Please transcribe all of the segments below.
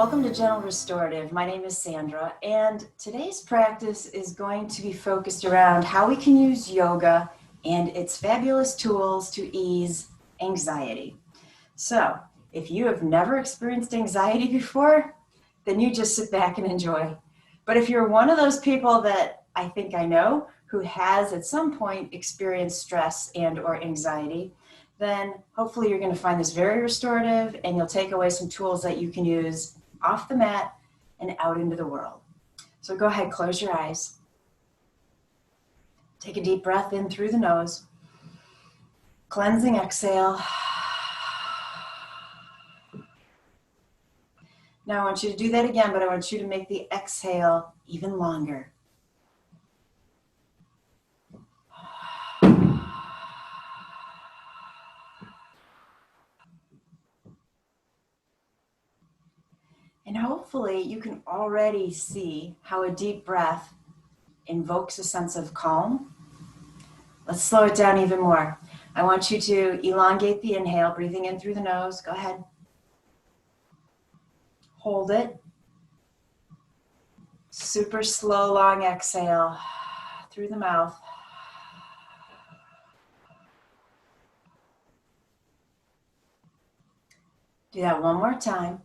Welcome to Gentle Restorative. My name is Sandra, and today's practice is going to be focused around how we can use yoga and its fabulous tools to ease anxiety. So, if you have never experienced anxiety before, then you just sit back and enjoy. But if you're one of those people that I think I know who has at some point experienced stress and or anxiety, then hopefully you're going to find this very restorative and you'll take away some tools that you can use off the mat and out into the world. So go ahead, close your eyes. Take a deep breath in through the nose. Cleansing exhale. Now I want you to do that again, but I want you to make the exhale even longer. And hopefully you can already see how a deep breath invokes a sense of calm. Let's slow it down even more. I want you to elongate the inhale, breathing in through the nose. Go ahead. Hold it. Super slow, long exhale through the mouth. Do that one more time.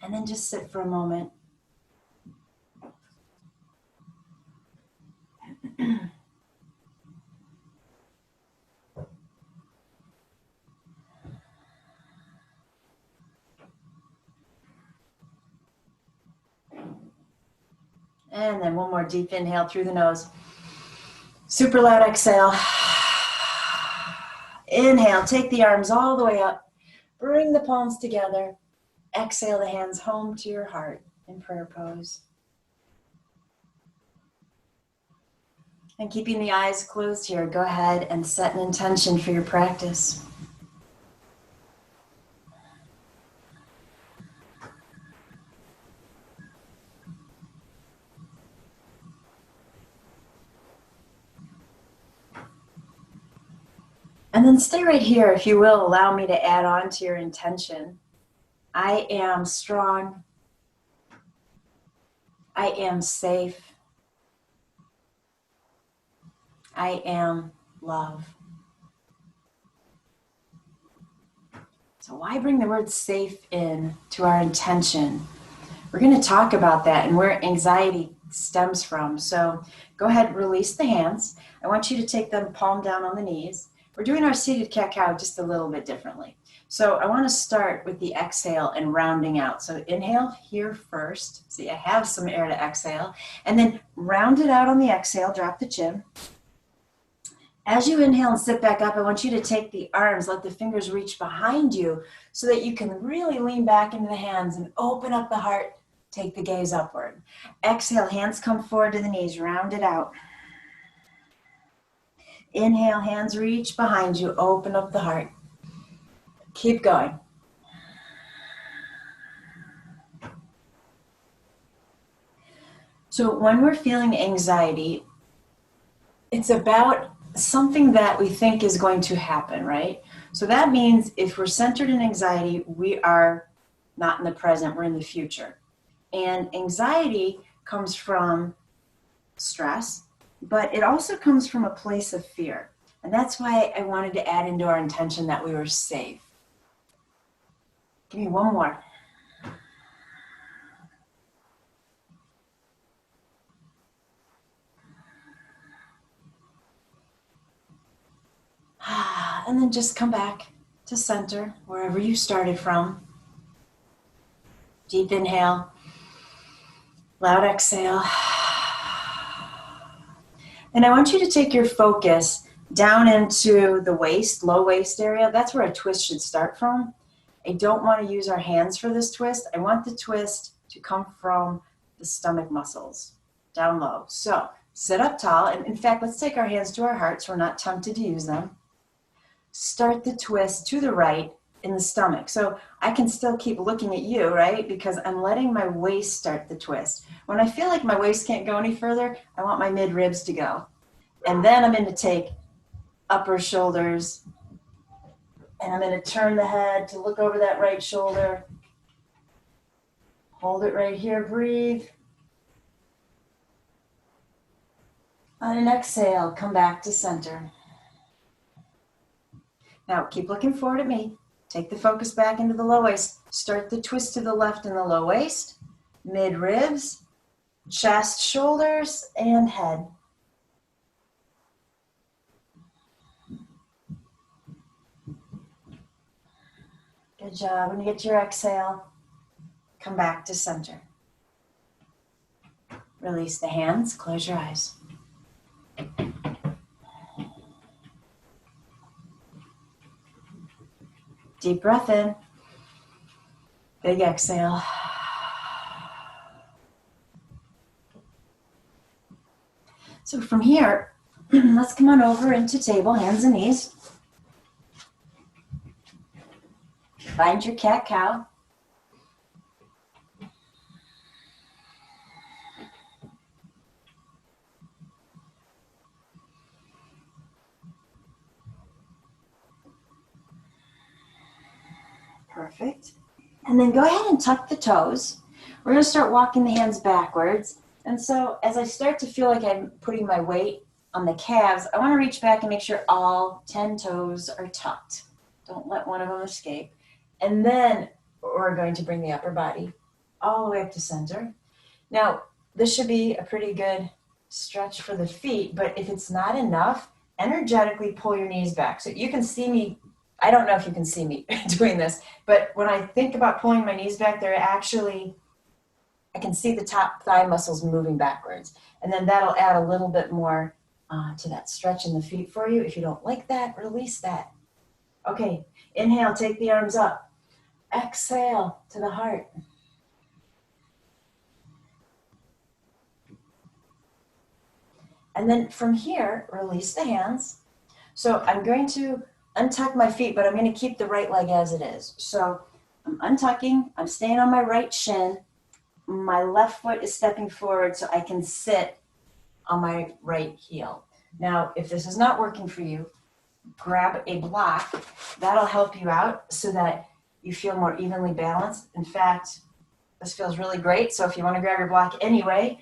And then just sit for a moment. And then one more deep inhale through the nose. Super loud exhale. Inhale, take the arms all the way up. Bring the palms together. Exhale the hands home to your heart in prayer pose. And keeping the eyes closed here, go ahead and set an intention for your practice. And then stay right here, if you will, allow me to add on to your intention. I am strong. I am safe. I am love. So why bring the word safe in to our intention? We're going to talk about that and where anxiety stems from. So go ahead, release the hands. I want you to take them palm down on the knees. We're doing our seated cat-cow just a little bit differently. So I want to start with the exhale and rounding out. So inhale here first. See, I have some air to exhale. And then round it out on the exhale, drop the chin. As you inhale and sit back up, I want you to take the arms, let the fingers reach behind you so that you can really lean back into the hands and open up the heart. Take the gaze upward. Exhale, hands come forward to the knees, round it out. Inhale, hands reach behind you, open up the heart. Keep going. So when we're feeling anxiety, it's about something that we think is going to happen, right? So that means if we're centered in anxiety, we are not in the present, we're in the future. And anxiety comes from stress, but it also comes from a place of fear. And that's why I wanted to add into our intention that we were safe. Give me one more. And then just come back to center, wherever you started from. Deep inhale, loud exhale. And I want you to take your focus down into the waist, low waist area. That's where a twist should start from. I don't want to use our hands for this twist. I want the twist to come from the stomach muscles, down low. So sit up tall. And in fact, let's take our hands to our heart so we're not tempted to use them. Start the twist to the right in the stomach. So I can still keep looking at you, right? Because I'm letting my waist start the twist. When I feel like my waist can't go any further, I want my mid ribs to go. And then I'm going to take upper shoulders, and I'm going to turn the head to look over that right shoulder. Hold it right here, breathe. On an exhale, come back to center. Now keep looking forward at me. Take the focus back into the low waist. Start the twist to the left in the low waist, mid ribs, chest, shoulders, and head. Good job. When you get to your exhale, come back to center. Release the hands, close your eyes. Deep breath in. Big exhale. So from here, let's come on over into table, hands and knees. Find your cat-cow. Perfect. And then go ahead and tuck the toes. We're going to start walking the hands backwards. And so as I start to feel like I'm putting my weight on the calves, I want to reach back and make sure all 10 toes are tucked. Don't let one of them escape. And then we're going to bring the upper body all the way up to center. Now, this should be a pretty good stretch for the feet, but if it's not enough, energetically pull your knees back. So you can see me. I don't know if you can see me doing this, but when I think about pulling my knees back, they're actually, I can see the top thigh muscles moving backwards. And then that'll add a little bit more to that stretch in the feet for you. If you don't like that, release that. Okay, inhale, take the arms up. Exhale to the heart. And then from here, release the hands. So I'm going to untuck my feet, but I'm going to keep the right leg as it is. So I'm untucking, I'm staying on my right shin. My left foot is stepping forward so I can sit on my right heel. Now, if this is not working for you, grab a block. That'll help you out so that you feel more evenly balanced. In fact, this feels really great. So if you want to grab your block anyway,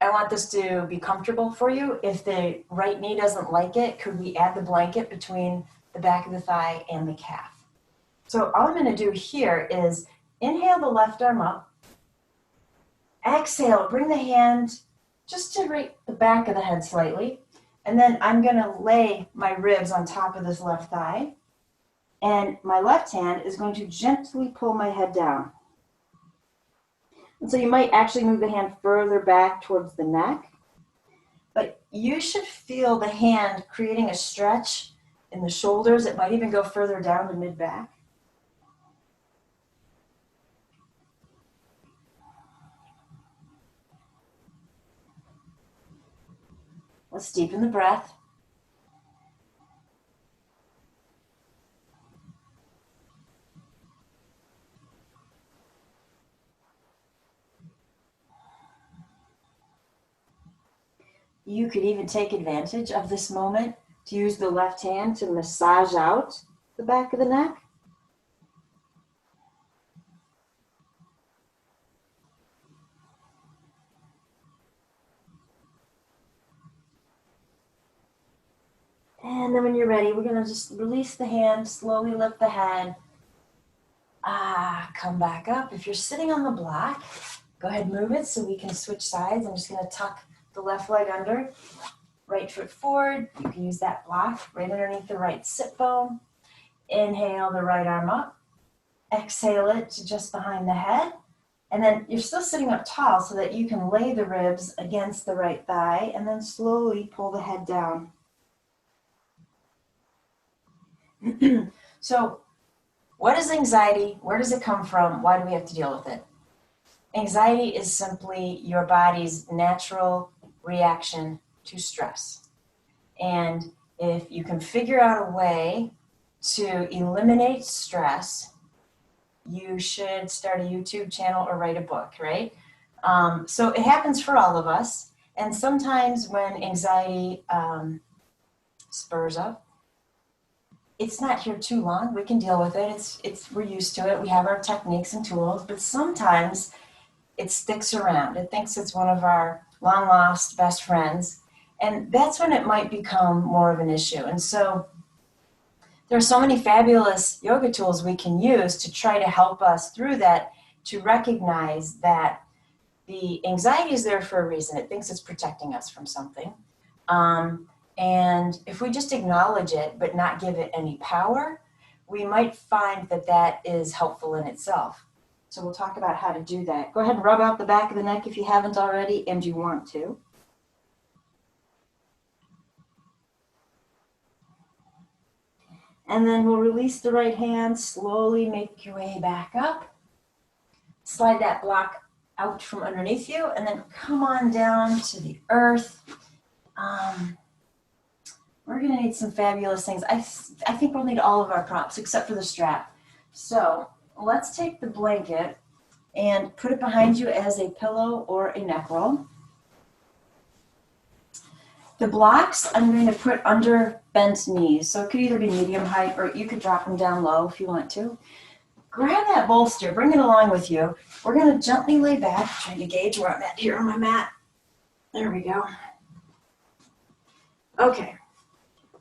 I want this to be comfortable for you. If the right knee doesn't like it, could we add the blanket between the back of the thigh and the calf? So all I'm going to do here is inhale the left arm up. Exhale, bring the hand just to right the back of the head slightly. And then I'm going to lay my ribs on top of this left thigh. And my left hand is going to gently pull my head down. And so you might actually move the hand further back towards the neck, but you should feel the hand creating a stretch in the shoulders. It might even go further down to mid-back. Let's deepen the breath. You could even take advantage of this moment to use the left hand to massage out the back of the neck. And then when you're ready, we're going to just release the hand, slowly lift the head. Come back up. If you're sitting on the block, go ahead and move it so we can switch sides. I'm just going to tuck the left leg under, right foot forward. You can use that block right underneath the right sit bone. Inhale the right arm up. Exhale it to just behind the head. And then you're still sitting up tall so that you can lay the ribs against the right thigh and then slowly pull the head down. So what is anxiety? Where does it come from? Why do we have to deal with it? Anxiety is simply your body's natural reaction to stress. And if you can figure out a way to eliminate stress, you should start a YouTube channel or write a book, right? So it happens for all of us. And sometimes when anxiety spurs up, it's not here too long. We can deal with it. We're used to it. We have our techniques and tools, but sometimes it sticks around. It thinks it's one of our long lost best friends. And that's when it might become more of an issue. And so there are so many fabulous yoga tools we can use to try to help us through that, to recognize that the anxiety is there for a reason. It thinks it's protecting us from something. And if we just acknowledge it but not give it any power, we might find that that is helpful in itself. So we'll talk about how to do that. Go ahead and rub out the back of the neck if you haven't already and you want to. And then we'll release the right hand, slowly make your way back up. Slide that block out from underneath you and then come on down to the earth. We're gonna need some fabulous things. I think we'll need all of our props except for the strap. So let's take the blanket and put it behind you as a pillow or a neck roll. The blocks I'm going to put under bent knees. So it could either be medium height or you could drop them down low if you want to. Grab that bolster, bring it along with you. We're going to gently lay back, trying to gauge where I'm at here on my mat. There we go. Okay.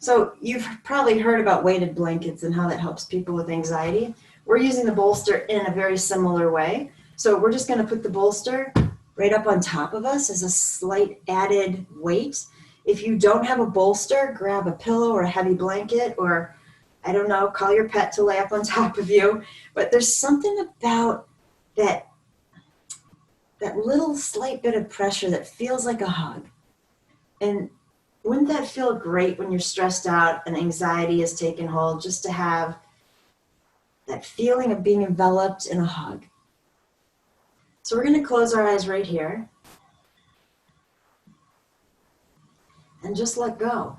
So you've probably heard about weighted blankets and how that helps people with anxiety. We're using the bolster in a very similar way. So we're just going to put the bolster right up on top of us as a slight added weight. If you don't have a bolster, grab a pillow or a heavy blanket, or I don't know, call your pet to lay up on top of you. But there's something about that little slight bit of pressure that feels like a hug. And wouldn't that feel great when you're stressed out and anxiety has taken hold, just to have that feeling of being enveloped in a hug? So we're going to close our eyes right here and just let go.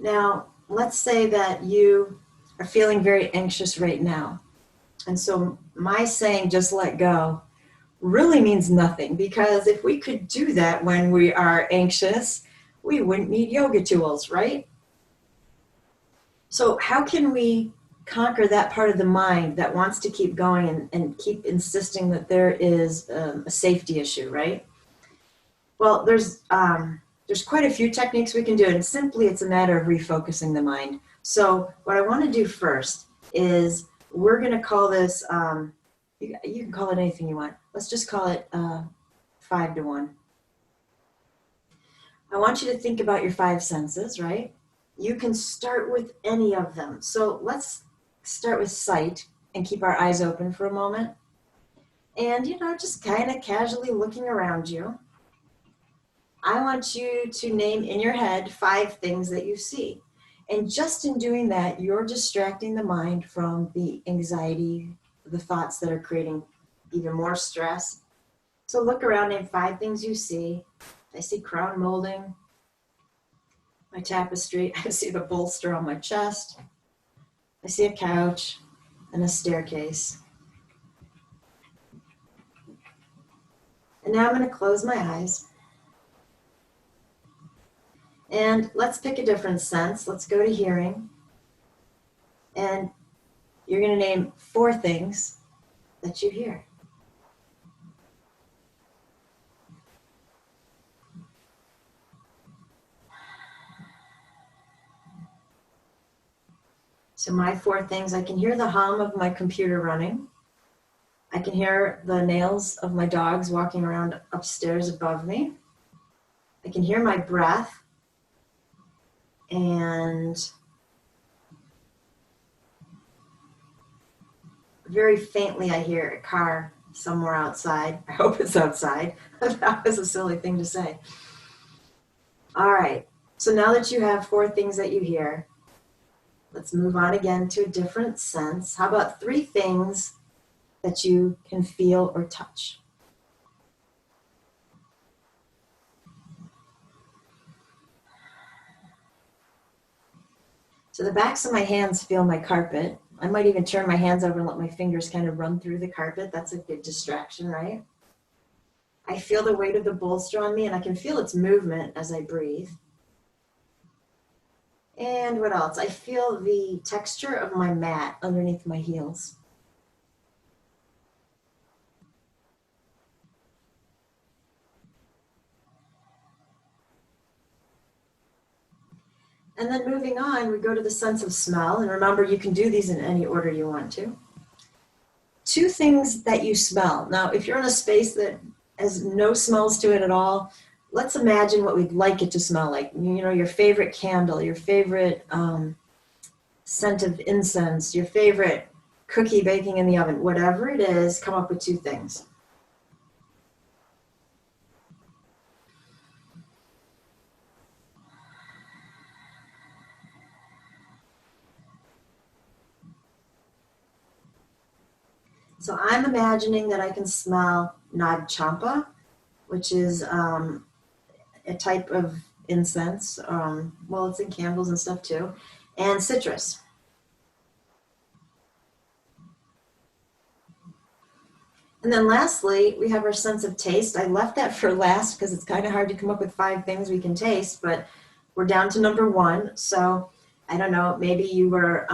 Now, let's say that you are feeling very anxious right now. And so my saying, just let go, really means nothing, because if we could do that when we are anxious, we wouldn't need yoga tools, right? So how can we conquer that part of the mind that wants to keep going and keep insisting that there is a safety issue, right? Well, there's quite a few techniques we can do, and simply it's a matter of refocusing the mind. So what I want to do first is we're going to call this, you can call it anything you want. Let's just call it 5 to 1. I want you to think about your 5 senses, right? You can start with any of them. So let's start with sight and keep our eyes open for a moment. And, just kind of casually looking around you. I want you to name in your head 5 things that you see. And just in doing that, you're distracting the mind from the anxiety, the thoughts that are creating even more stress. So look around, name 5 things you see. I see crown molding, my tapestry. I see the bolster on my chest. I see a couch and a staircase. And now I'm going to close my eyes. And let's pick a different sense. Let's go to hearing. And you're going to name 4 things that you hear. So my 4 things, I can hear the hum of my computer running. I can hear the nails of my dogs walking around upstairs above me. I can hear my breath. And very faintly, I hear a car somewhere outside. I hope it's outside. That was a silly thing to say. All right. So now that you have 4 things that you hear, let's move on again to a different sense. How about 3 things that you can feel or touch? So the backs of my hands feel my carpet. I might even turn my hands over and let my fingers kind of run through the carpet. That's a good distraction, right? I feel the weight of the bolster on me, and I can feel its movement as I breathe. And what else? I feel the texture of my mat underneath my heels. And then moving on, we go to the sense of smell. And remember, you can do these in any order you want to. Two things that you smell. Now, if you're in a space that has no smells to it at all, let's imagine what we'd like it to smell like. You know, your favorite candle, your favorite scent of incense, your favorite cookie baking in the oven, whatever it is, come up with two things. So I'm imagining that I can smell Nag Champa, which is a type of incense. Well, it's in candles and stuff too, and citrus. And then lastly, we have our sense of taste. I left that for last because it's kind of hard to come up with 5 things we can taste, but we're down to number 1. So I don't know, maybe you were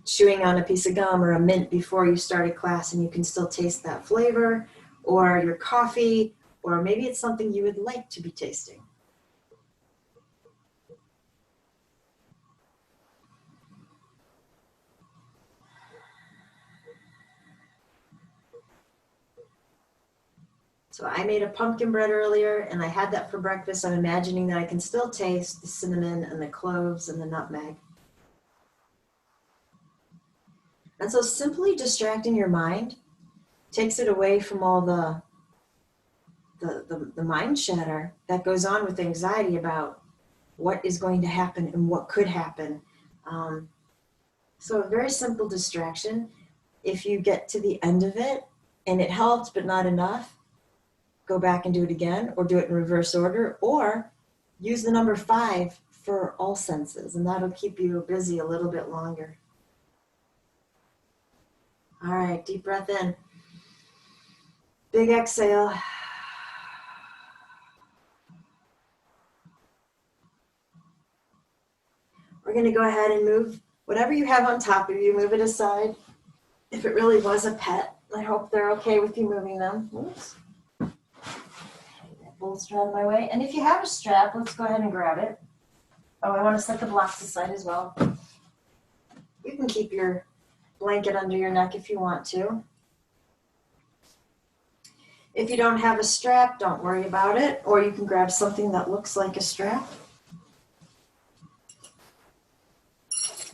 chewing on a piece of gum or a mint before you started class and you can still taste that flavor, or your coffee, or maybe it's something you would like to be tasting. So I made a pumpkin bread earlier and I had that for breakfast. I'm imagining that I can still taste the cinnamon and the cloves and the nutmeg. And so simply distracting your mind takes it away from all the mind chatter that goes on with anxiety about what is going to happen and what could happen. So a very simple distraction. If you get to the end of it and it helped but not enough, go back and do it again, or do it in reverse order, or use the number 5 for all senses, and that'll keep you busy a little bit longer. All right, deep breath in. Big exhale. We're going to go ahead and move whatever you have on top of you, move it aside. If it really was a pet, I hope they're okay with you moving them. Oops. Bolster out of my way. And if you have a strap, let's go ahead and grab it. Oh, I want to set the blocks aside as well. You can keep your blanket under your neck if you want to. If you don't have a strap, don't worry about it, or you can grab something that looks like a strap.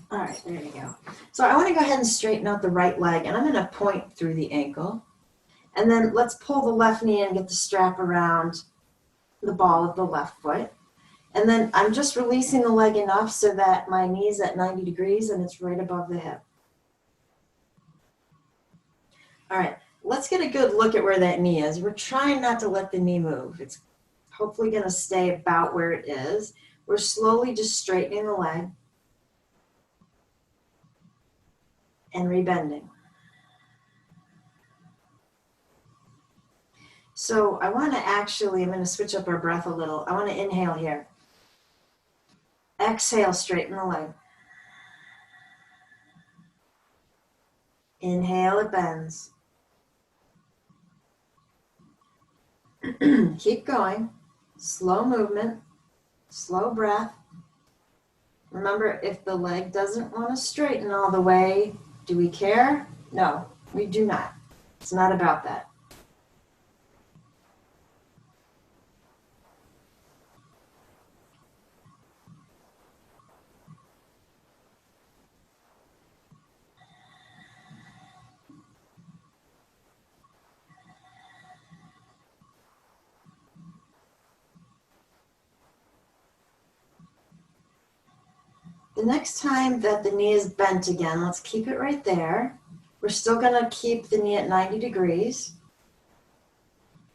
All right, there you go. So I want to go ahead and straighten out the right leg, and I'm going to point through the ankle. And then let's pull the left knee and get the strap around the ball of the left foot. And then I'm just releasing the leg enough so that my knee is at 90 degrees and it's right above the hip. All right, let's get a good look at where that knee is. We're trying not to let the knee move. It's hopefully going to stay about where it is. We're slowly just straightening the leg and rebending. So I want to I'm going to switch up our breath a little. I want to inhale here. Exhale, straighten the leg. Inhale, it bends. Keep going. Slow movement, slow breath. Remember, if the leg doesn't want to straighten all the way, do we care? No, we do not. It's not about that. The next time that the knee is bent again, let's keep it right there. We're still going to keep the knee at 90 degrees.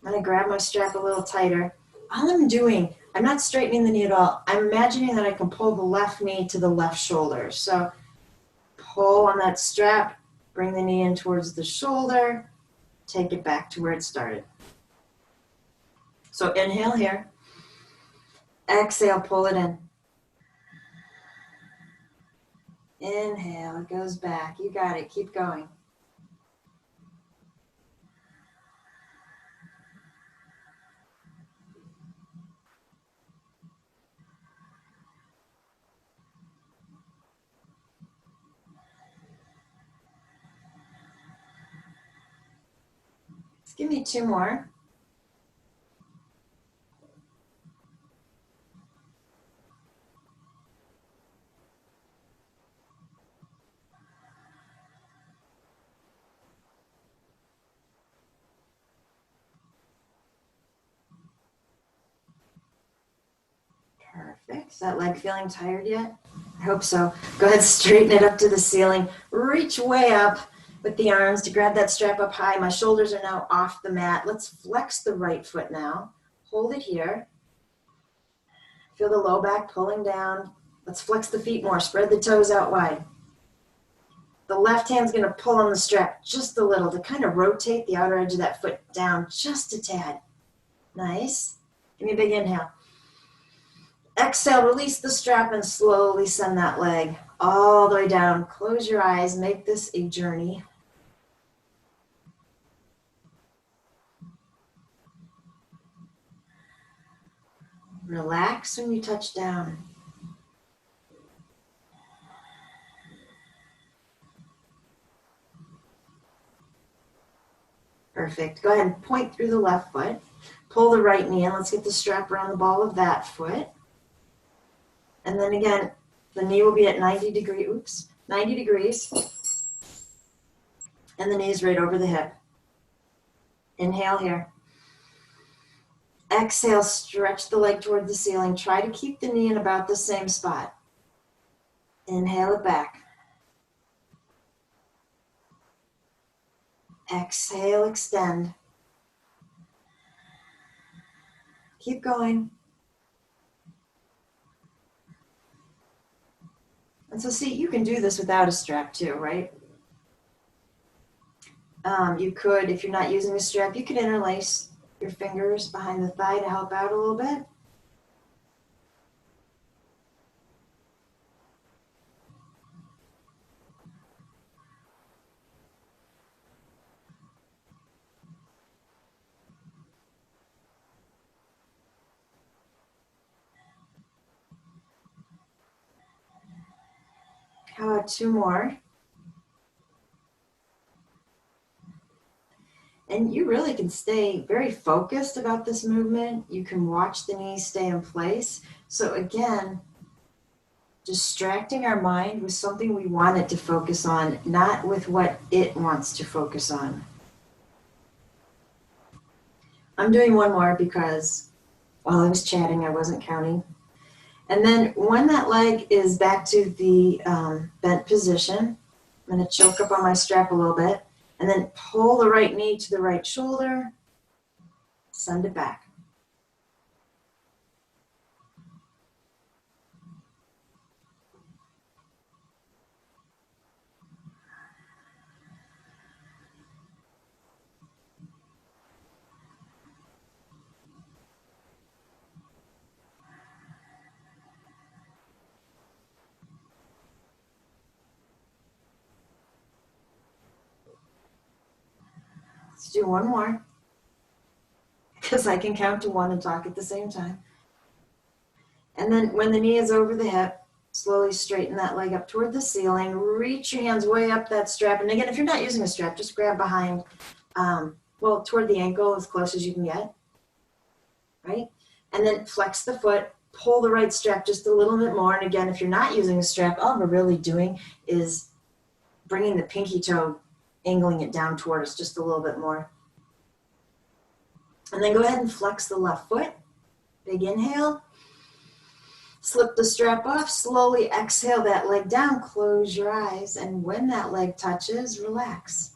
I'm going to grab my strap a little tighter. All I'm doing, I'm not straightening the knee at all. I'm imagining that I can pull the left knee to the left shoulder. So pull on that strap, bring the knee in towards the shoulder, take it back to where it started. So inhale here. Exhale, pull it in. Inhale, it goes back. You got it. Keep going. Let's give me 2 more. Perfect. Is that leg feeling tired yet? I hope so. Go ahead, straighten it up to the ceiling. Reach way up with the arms to grab that strap up high. My shoulders are now off the mat. Let's flex the right foot now. Hold it here. Feel the low back pulling down. Let's flex the feet more. Spread the toes out wide. The left hand's going to pull on the strap just a little to kind of rotate the outer edge of that foot down just a tad. Nice. Give me a big inhale. Exhale, release the strap and slowly send that leg all the way down. Close your eyes. Make this a journey. Relax when you touch down. Perfect. Go ahead and point through the left foot. Pull the right knee in. Let's get the strap around the ball of that foot. And then again, the knee will be at 90 degrees. And the knee's right over the hip. Inhale here. Exhale, stretch the leg toward the ceiling. Try to keep the knee in about the same spot. Inhale it back. Exhale, extend. Keep going. And so see, you can do this without a strap too, right? You could, if you're not using a strap, you could interlace your fingers behind the thigh to help out a little bit. How about 2 more? And you really can stay very focused about this movement. You can watch the knees stay in place. So again, distracting our mind with something we want it to focus on, not with what it wants to focus on. I'm doing 1 more because while I was chatting, I wasn't counting. And then when that leg is back to the bent position, I'm going to choke up on my strap a little bit. And then pull the right knee to the right shoulder, send it back. Let's do 1 more, because I can count to 1 and talk at the same time. And then when the knee is over the hip, slowly straighten that leg up toward the ceiling. Reach your hands way up that strap. And again, if you're not using a strap, just grab behind, toward the ankle as close as you can get, right? And then flex the foot, pull the right strap just a little bit more. And again, if you're not using a strap, all we're really doing is bringing the pinky toe, angling it down toward us just a little bit more. And then go ahead and flex the left foot. Big inhale. Slip the strap off. Slowly exhale that leg down. Close your eyes. And when that leg touches, relax.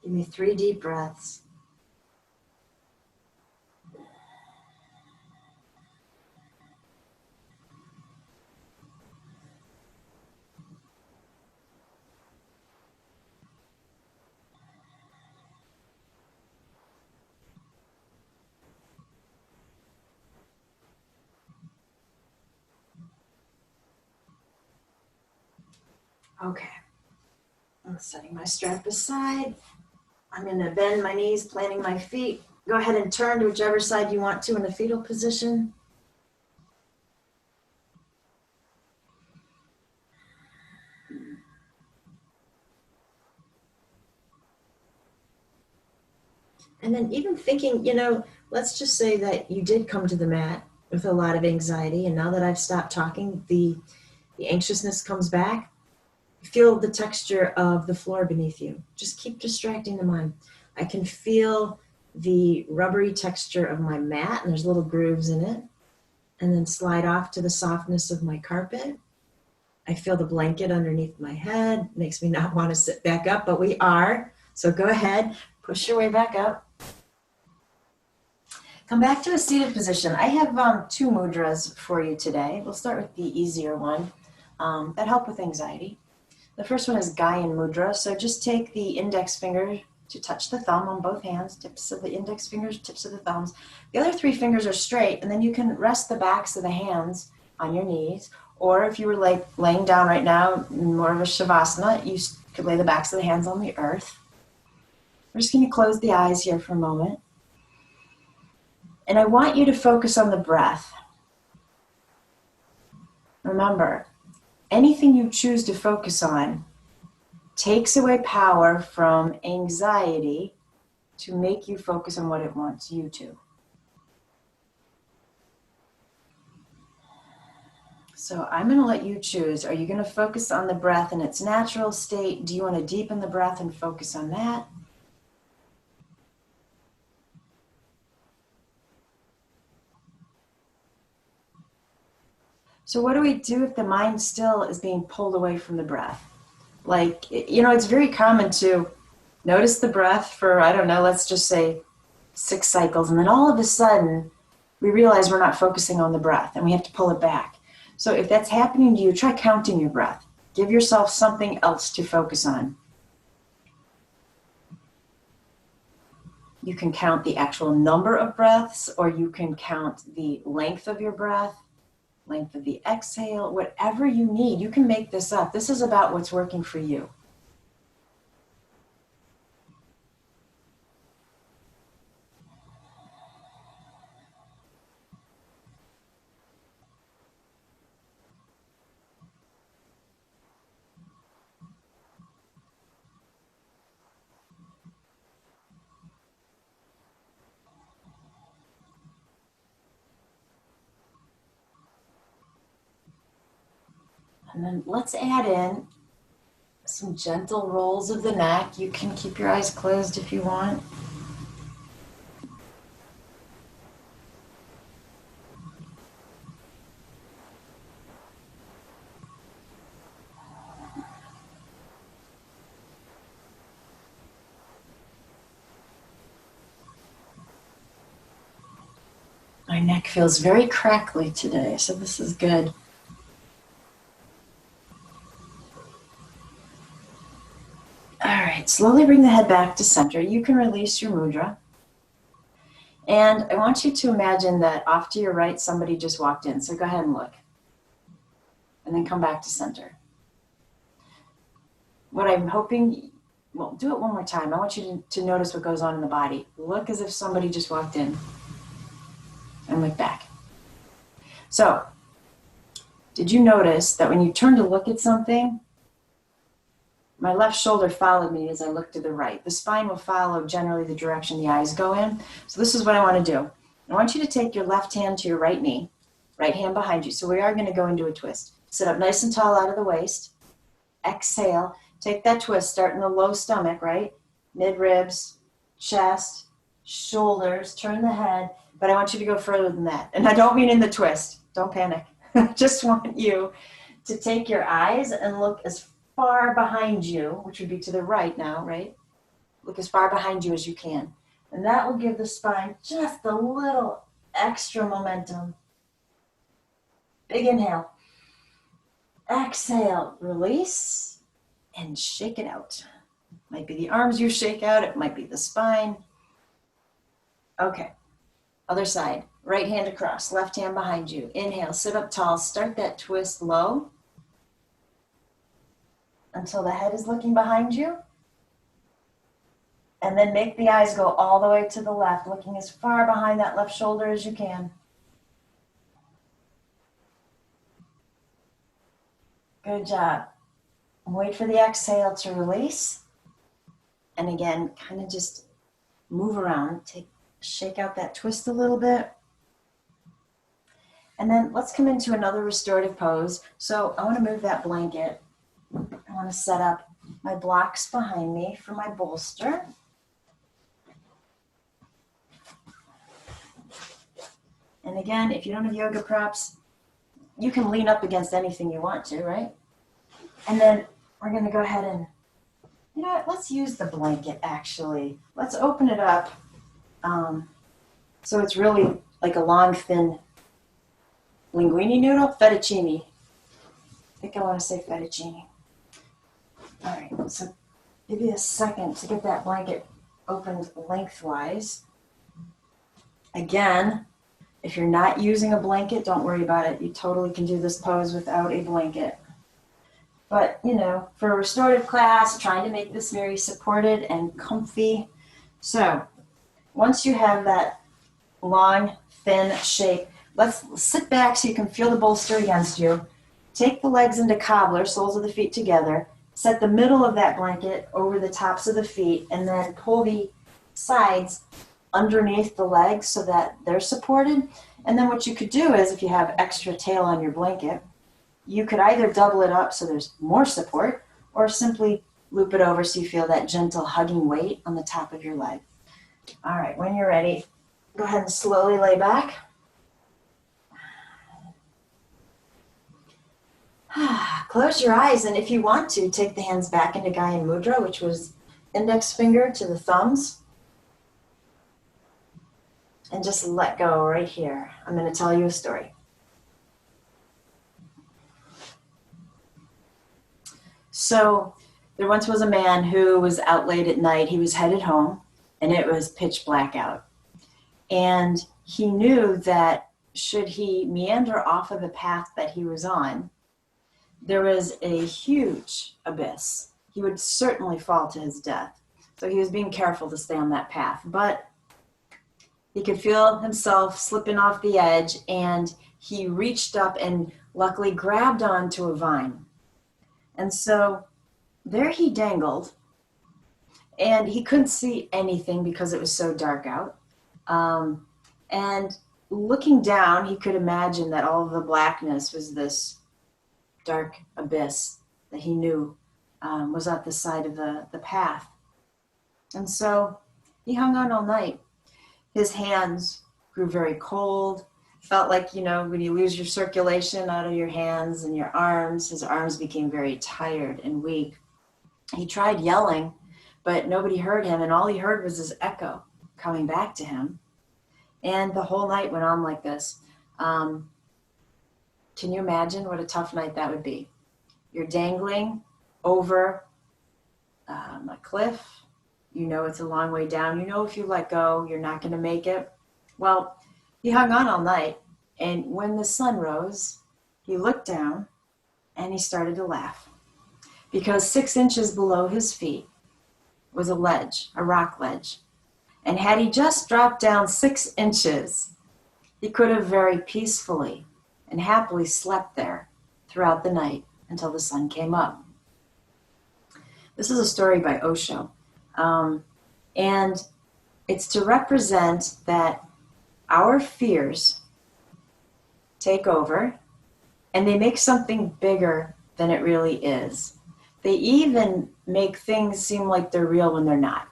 Give me 3 deep breaths. Okay, I'm setting my strap aside. I'm going to bend my knees, planting my feet. Go ahead and turn to whichever side you want to in the fetal position. And then even thinking, let's just say that you did come to the mat with a lot of anxiety, and now that I've stopped talking, the anxiousness comes back. Feel the texture of the floor beneath you. Just keep distracting the mind. I can feel the rubbery texture of my mat, and there's little grooves in it. And then slide off to the softness of my carpet. I feel the blanket underneath my head. Makes me not want to sit back up, but we are. So go ahead, push your way back up. Come back to a seated position. I have 2 mudras for you today. We'll start with the easier one that help with anxiety. The first one is Gaian mudra. So just take the index finger to touch the thumb on both hands, tips of the index fingers, tips of the thumbs. The other 3 fingers are straight, and then you can rest the backs of the hands on your knees. Or if you were like laying down right now, more of a shavasana, you could lay the backs of the hands on the earth. We're just going to close the eyes here for a moment. And I want you to focus on the breath. Remember, anything you choose to focus on takes away power from anxiety to make you focus on what it wants you to. So I'm going to let you choose. Are you going to focus on the breath in its natural state? Do you want to deepen the breath and focus on that? So what do we do if the mind still is being pulled away from the breath? Like, it's very common to notice the breath for, I don't know, let's just say 6 cycles. And then all of a sudden, we realize we're not focusing on the breath and we have to pull it back. So if that's happening to you, try counting your breath. Give yourself something else to focus on. You can count the actual number of breaths, or you can count the length of your breath, length of the exhale, whatever you need. You can make this up. This is about what's working for you. And then let's add in some gentle rolls of the neck. You can keep your eyes closed if you want. My neck feels very crackly today, so this is good. All right, slowly bring the head back to center. You can release your mudra. And I want you to imagine that off to your right, somebody just walked in. So go ahead and look. And then come back to center. What I'm hoping, well, do it one more time. I want you to notice what goes on in the body. Look as if somebody just walked in. And look back. So, did you notice that when you turn to look at something, my left shoulder followed me as I looked to the right. The spine will follow generally the direction the eyes go in. So this is what I want to do. I want you to take your left hand to your right knee, right hand behind you. So we are going to go into a twist. Sit up nice and tall out of the waist. Exhale. Take that twist. Start in the low stomach, right? Mid-ribs, chest, shoulders. Turn the head. But I want you to go further than that. And I don't mean in the twist. Don't panic. I just want you to take your eyes and look as far behind you, which would be to the right now, right? Look as far behind you as you can. And that will give the spine just a little extra momentum. Big inhale. Exhale, release, and shake it out. Might be the arms you shake out, it might be the spine. Okay, other side. Right hand across, left hand behind you. Inhale, sit up tall, start that twist low until the head is looking behind you. And then make the eyes go all the way to the left, looking as far behind that left shoulder as you can. Good job. Wait for the exhale to release. And again, kind of just move around. Shake out that twist a little bit. And then let's come into another restorative pose. So I want to move that blanket. I want to set up my blocks behind me for my bolster. And again, if you don't have yoga props, you can lean up against anything you want to, right? And then we're going to go ahead and, you know what, let's use the blanket actually. Let's open it up so it's really like a long, thin linguine noodle, fettuccine. I think I want to say fettuccine. All right, so give me a second to get that blanket opened lengthwise. Again, if you're not using a blanket, don't worry about it. You totally can do this pose without a blanket. But, you know, for a restorative class, trying to make this very supported and comfy. So once you have that long, thin shape, let's sit back so you can feel the bolster against you. Take the legs into cobbler, soles of the feet together. Set the middle of that blanket over the tops of the feet, and then pull the sides underneath the legs so that they're supported. And then what you could do is, if you have extra tail on your blanket, you could either double it up so there's more support, or simply loop it over so you feel that gentle hugging weight on the top of your leg. All right, when you're ready, go ahead and slowly lay back. Close your eyes, and if you want to, take the hands back into Gaya Mudra, which was index finger to the thumbs. And just let go right here. I'm going to tell you a story. So there once was a man who was out late at night. He was headed home, and it was pitch black out. And he knew that should he meander off of the path that he was on, there was a huge abyss. He would certainly fall to his death. So he was being careful to stay on that path. But he could feel himself slipping off the edge, and he reached up and luckily grabbed onto a vine. And so there he dangled, and he couldn't see anything because it was so dark out. And looking down, he could imagine that all of the blackness was this dark abyss that he knew was at the side of the path. And so he hung on all night. His hands grew very cold. Felt like, you know, when you lose your circulation out of your hands and your arms, his arms became very tired and weak. He tried yelling, but nobody heard him, and all he heard was his echo coming back to him. And the whole night went on like this. Can you imagine what a tough night that would be? You're dangling over a cliff. You know it's a long way down. You know if you let go, you're not going to make it. Well, he hung on all night, and when the sun rose, he looked down, and he started to laugh. Because 6 inches below his feet was a ledge, a rock ledge. And had he just dropped down 6 inches, he could have very peacefully and happily slept there throughout the night until the sun came up. This is a story by Osho. And it's to represent that our fears take over, and they make something bigger than it really is. They even make things seem like they're real when they're not.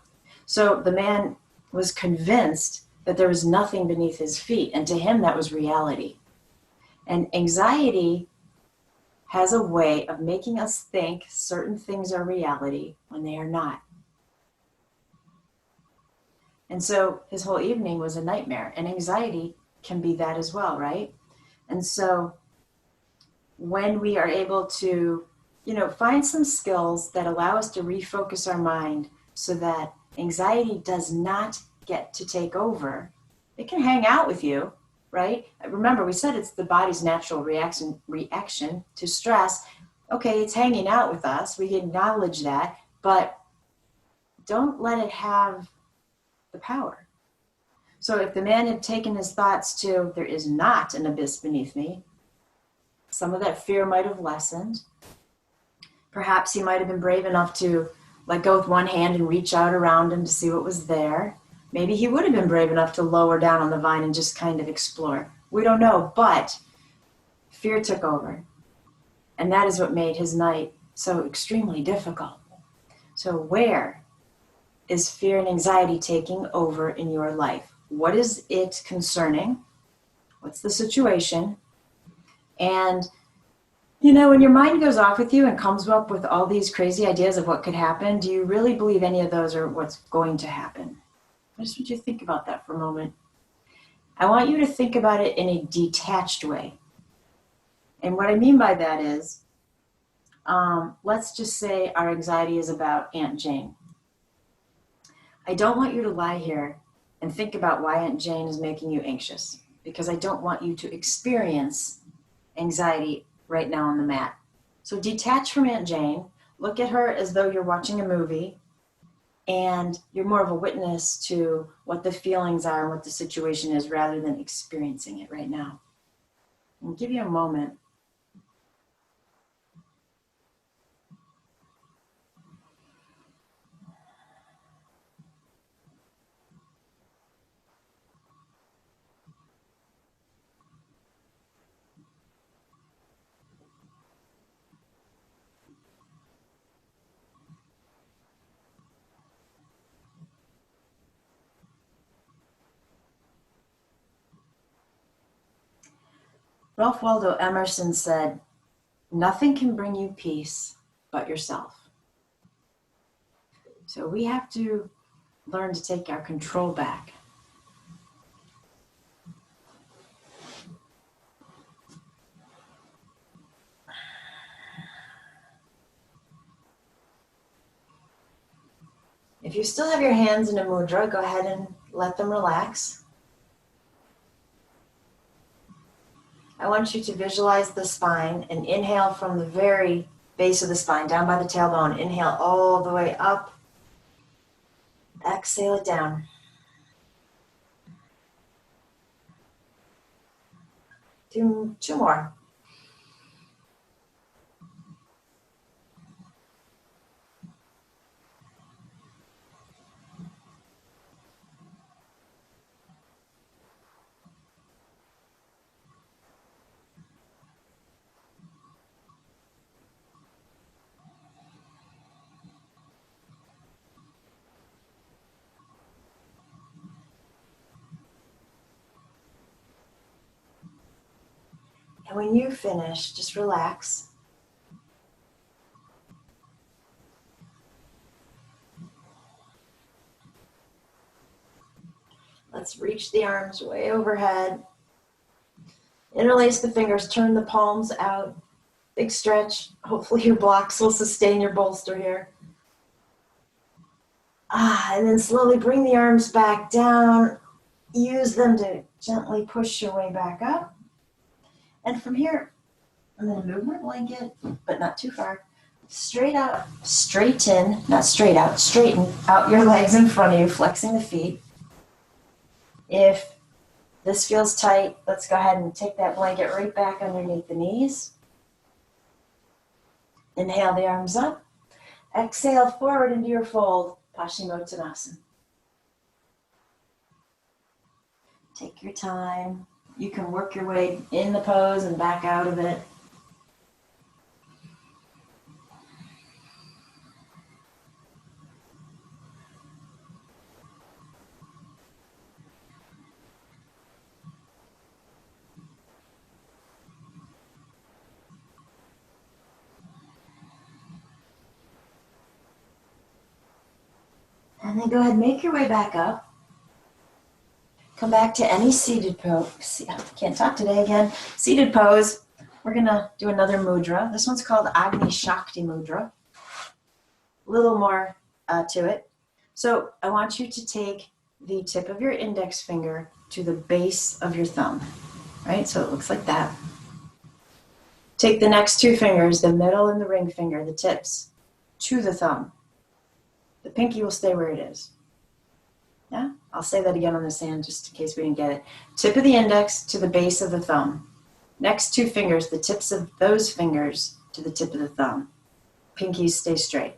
So the man was convinced that there was nothing beneath his feet, and to him that was reality. And anxiety has a way of making us think certain things are reality when they are not. And so his whole evening was a nightmare, and anxiety can be that as well, right? And so when we are able to, find some skills that allow us to refocus our mind so that anxiety does not get to take over, it can hang out with you, right? Remember, we said it's the body's natural reaction to stress. Okay, it's hanging out with us. We acknowledge that, but don't let it have the power. So if the man had taken his thoughts to, there is not an abyss beneath me, some of that fear might have lessened. Perhaps he might have been brave enough to let go with one hand and reach out around him to see what was there. Maybe he would have been brave enough to lower down on the vine and just kind of explore. We don't know, but fear took over. And that is what made his night so extremely difficult. So where is fear and anxiety taking over in your life? What is it concerning? What's the situation? And when your mind goes off with you and comes up with all these crazy ideas of what could happen, do you really believe any of those are what's going to happen? I just want you to think about that for a moment. I want you to think about it in a detached way. And what I mean by that is, let's just say our anxiety is about Aunt Jane. I don't want you to lie here and think about why Aunt Jane is making you anxious, because I don't want you to experience anxiety right now on the mat. So detach from Aunt Jane, look at her as though you're watching a movie, and you're more of a witness to what the feelings are and what the situation is rather than experiencing it right now. I'll give you a moment. Ralph Waldo Emerson said, "Nothing can bring you peace but yourself." So we have to learn to take our control back. If you still have your hands in a mudra, go ahead and let them relax. I want you to visualize the spine and inhale from the very base of the spine, down by the tailbone. Inhale all the way up. Exhale it down. Two more. And when you finish, just relax. Let's reach the arms way overhead. Interlace the fingers, turn the palms out. Big stretch. Hopefully your blocks will sustain your bolster here. And then slowly bring the arms back down. Use them to gently push your way back up. And from here, I'm going to move my blanket, but not too far. Straighten out your legs in front of you, flexing the feet. If this feels tight, let's go ahead and take that blanket right back underneath the knees. Inhale the arms up. Exhale forward into your fold, Paschimottanasana. Take your time. You can work your way in the pose and back out of it. And then go ahead and make your way back up. Come back to any seated pose. Can't talk today again. Seated pose. We're going to do another mudra. This one's called Agni Shakti Mudra. A little more to it. So I want you to take the tip of your index finger to the base of your thumb, right? So it looks like that. Take the next two fingers, the middle and the ring finger, the tips, to the thumb. The pinky will stay where it is. Yeah? I'll say that again on the sand just in case we didn't get it. Tip of the index to the base of the thumb. Next two fingers, the tips of those fingers to the tip of the thumb. Pinkies stay straight.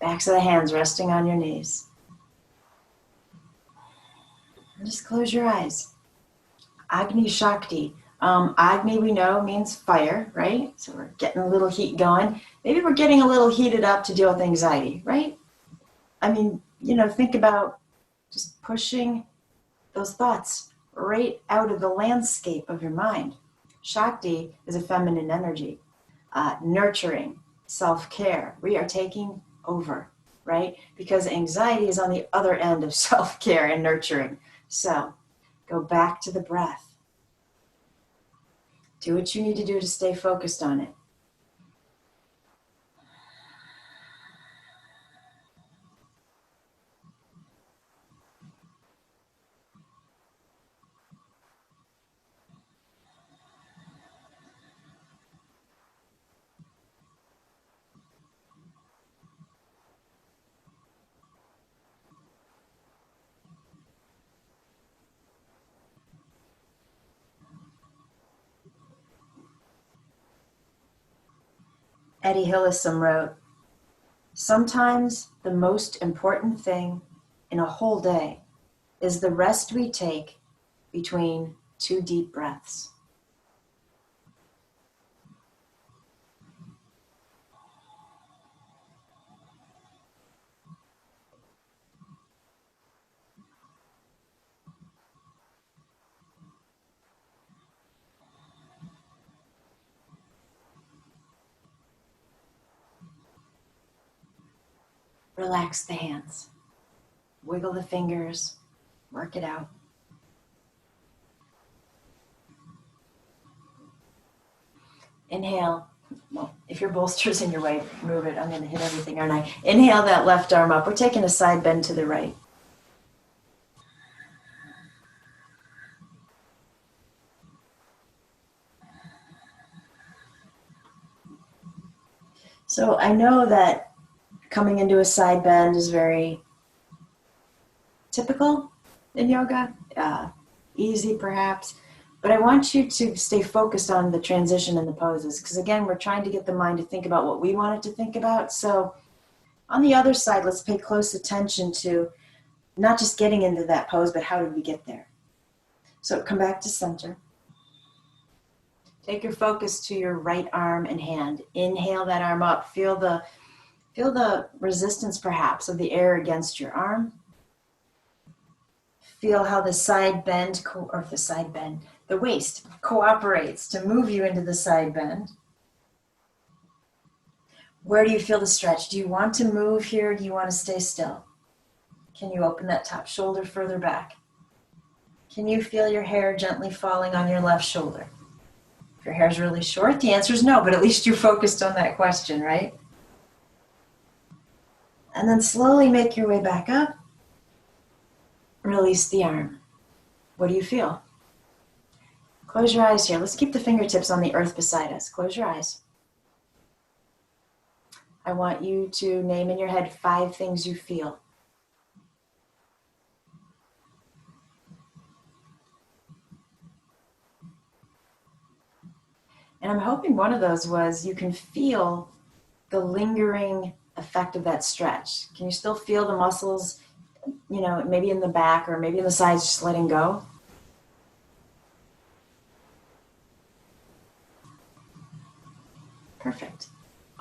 Backs of the hands resting on your knees. And just close your eyes. Agni Shakti. Agni, we know, means fire, right? So we're getting a little heat going. Maybe we're getting a little heated up to deal with anxiety, right? I mean, think about just pushing those thoughts right out of the landscape of your mind. Shakti is a feminine energy, nurturing, self-care. We are taking over, right? Because anxiety is on the other end of self-care and nurturing. So go back to the breath. Do what you need to do to stay focused on it. Eddie Hillesum wrote, "Sometimes the most important thing in a whole day is the rest we take between two deep breaths." Relax the hands. Wiggle the fingers. Work it out. Inhale. Well, if your bolster's in your way, move it. I'm going to hit everything, aren't I? Inhale that left arm up. We're taking a side bend to the right. So I know that coming into a side bend is very typical in yoga, easy perhaps, but I want you to stay focused on the transition and the poses, because again, we're trying to get the mind to think about what we want it to think about. So on the other side, let's pay close attention to not just getting into that pose, but how did we get there? So come back to center. Take your focus to your right arm and hand. Inhale that arm up. Feel the resistance perhaps of the air against your arm. Feel how the the waist cooperates to move you into the side bend. Where do you feel the stretch? Do you want to move here? Do you want to stay still? Can you open that top shoulder further back? Can you feel your hair gently falling on your left shoulder? If your hair is really short, the answer is no, but at least you're focused on that question, right? And then slowly make your way back up. Release the arm. What do you feel? Close your eyes here. Let's keep the fingertips on the earth beside us. Close your eyes. I want you to name in your head 5 things you feel. And I'm hoping one of those was you can feel the lingering effect of that stretch. Can you still feel the muscles, maybe in the back or maybe in the sides just letting go? Perfect.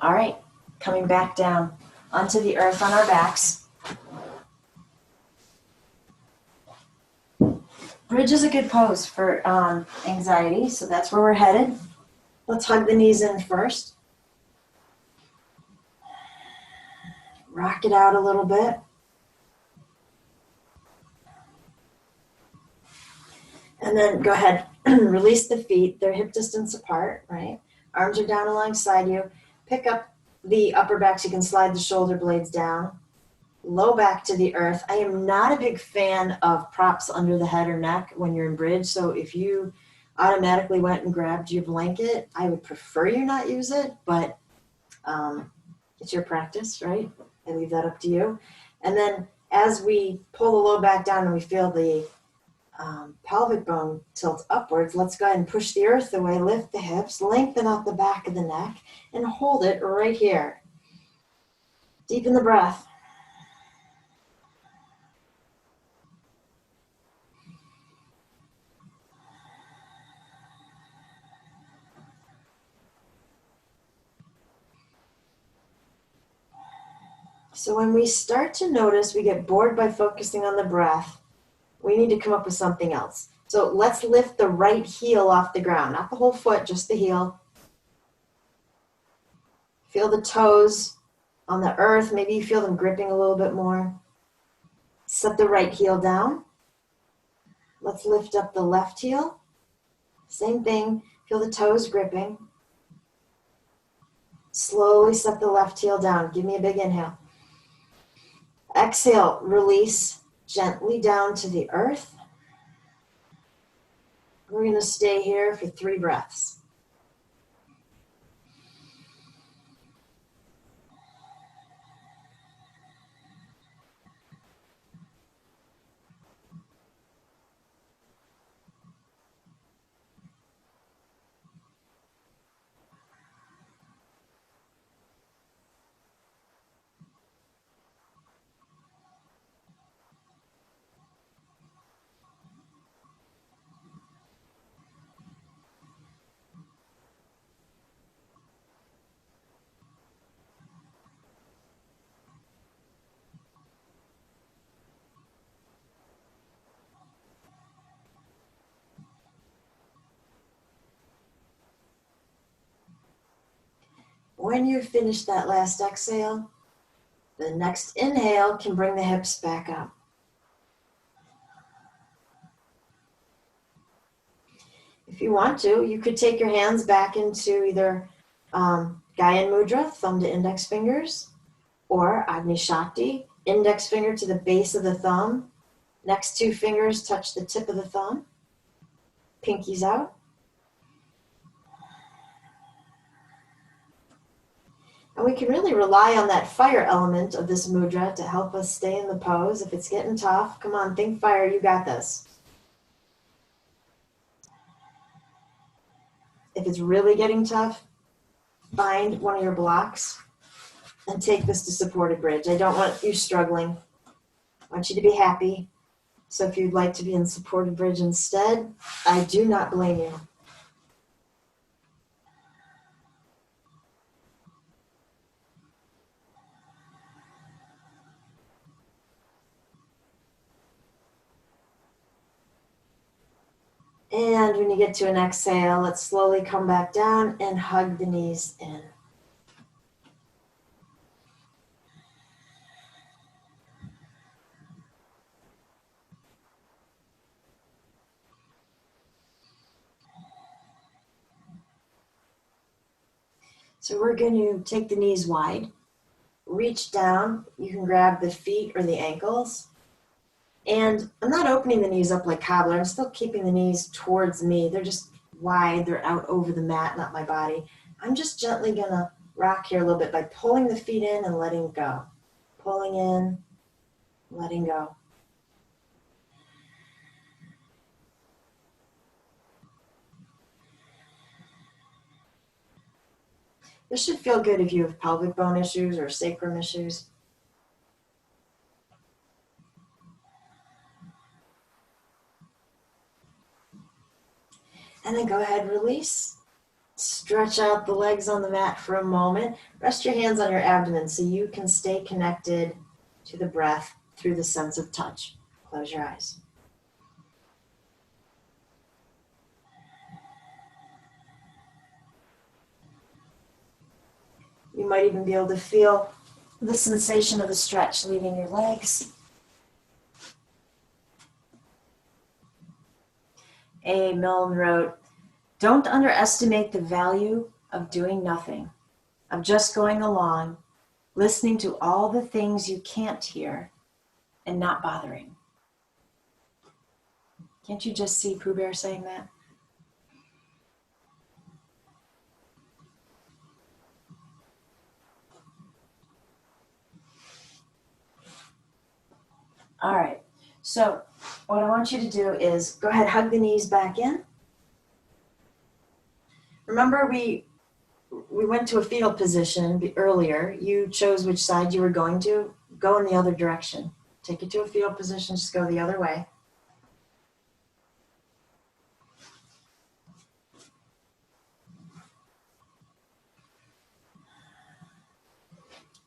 All right, coming back down onto the earth on our backs. Bridge is a good pose for anxiety, so that's where we're headed. Let's hug the knees in first. Rock it out a little bit. And then go ahead, release the feet. They're hip distance apart, right? Arms are down alongside you. Pick up the upper back so you can slide the shoulder blades down. Low back to the earth. I am not a big fan of props under the head or neck when you're in bridge. So if you automatically went and grabbed your blanket, I would prefer you not use it, but it's your practice, right? I leave that up to you. And then as we pull the low back down and we feel the pelvic bone tilt upwards, let's go ahead and push the earth away, lift the hips, lengthen out the back of the neck, and hold it right here. Deepen the breath. So when we start to notice we get bored by focusing on the breath, we need to come up with something else. So let's lift the right heel off the ground, not the whole foot, just the heel. Feel the toes on the earth. Maybe you feel them gripping a little bit more. Set the right heel down. Let's lift up the left heel. Same thing. Feel the toes gripping. Slowly set the left heel down. Give me a big inhale. Exhale, release gently down to the earth. We're going to stay here for 3 breaths. When you finish that last exhale, the next inhale can bring the hips back up. If you want to, you could take your hands back into either Gyan Mudra, thumb to index fingers, or Agni Shakti, index finger to the base of the thumb, next 2 fingers touch the tip of the thumb, pinkies out. And we can really rely on that fire element of this mudra to help us stay in the pose. If it's getting tough, come on, think fire, you got this. If it's really getting tough, find one of your blocks and take this to supported bridge. I don't want you struggling. I want you to be happy. So if you'd like to be in supported bridge instead, I do not blame you. And when you get to an exhale, let's slowly come back down and hug the knees in. So we're going to take the knees wide, reach down. You can grab the feet or the ankles. And I'm not opening the knees up like cobbler. I'm still keeping the knees towards me. They're just wide. They're out over the mat, not my body. I'm just gently going to rock here a little bit by pulling the feet in and letting go. Pulling in, letting go. This should feel good if you have pelvic bone issues or sacrum issues. And then go ahead, release. Stretch out the legs on the mat for a moment. Rest your hands on your abdomen so you can stay connected to the breath through the sense of touch. Close your eyes. You might even be able to feel the sensation of the stretch leaving your legs. A. Milne wrote, "Don't underestimate the value of doing nothing, of just going along, listening to all the things you can't hear, and not bothering." Can't you just see Pooh Bear saying that? All right, so what I want you to do is go ahead, hug the knees back in. Remember we went to a fetal position earlier. You chose which side you were going to. Go in the other direction. Take it to a fetal position, just go the other way.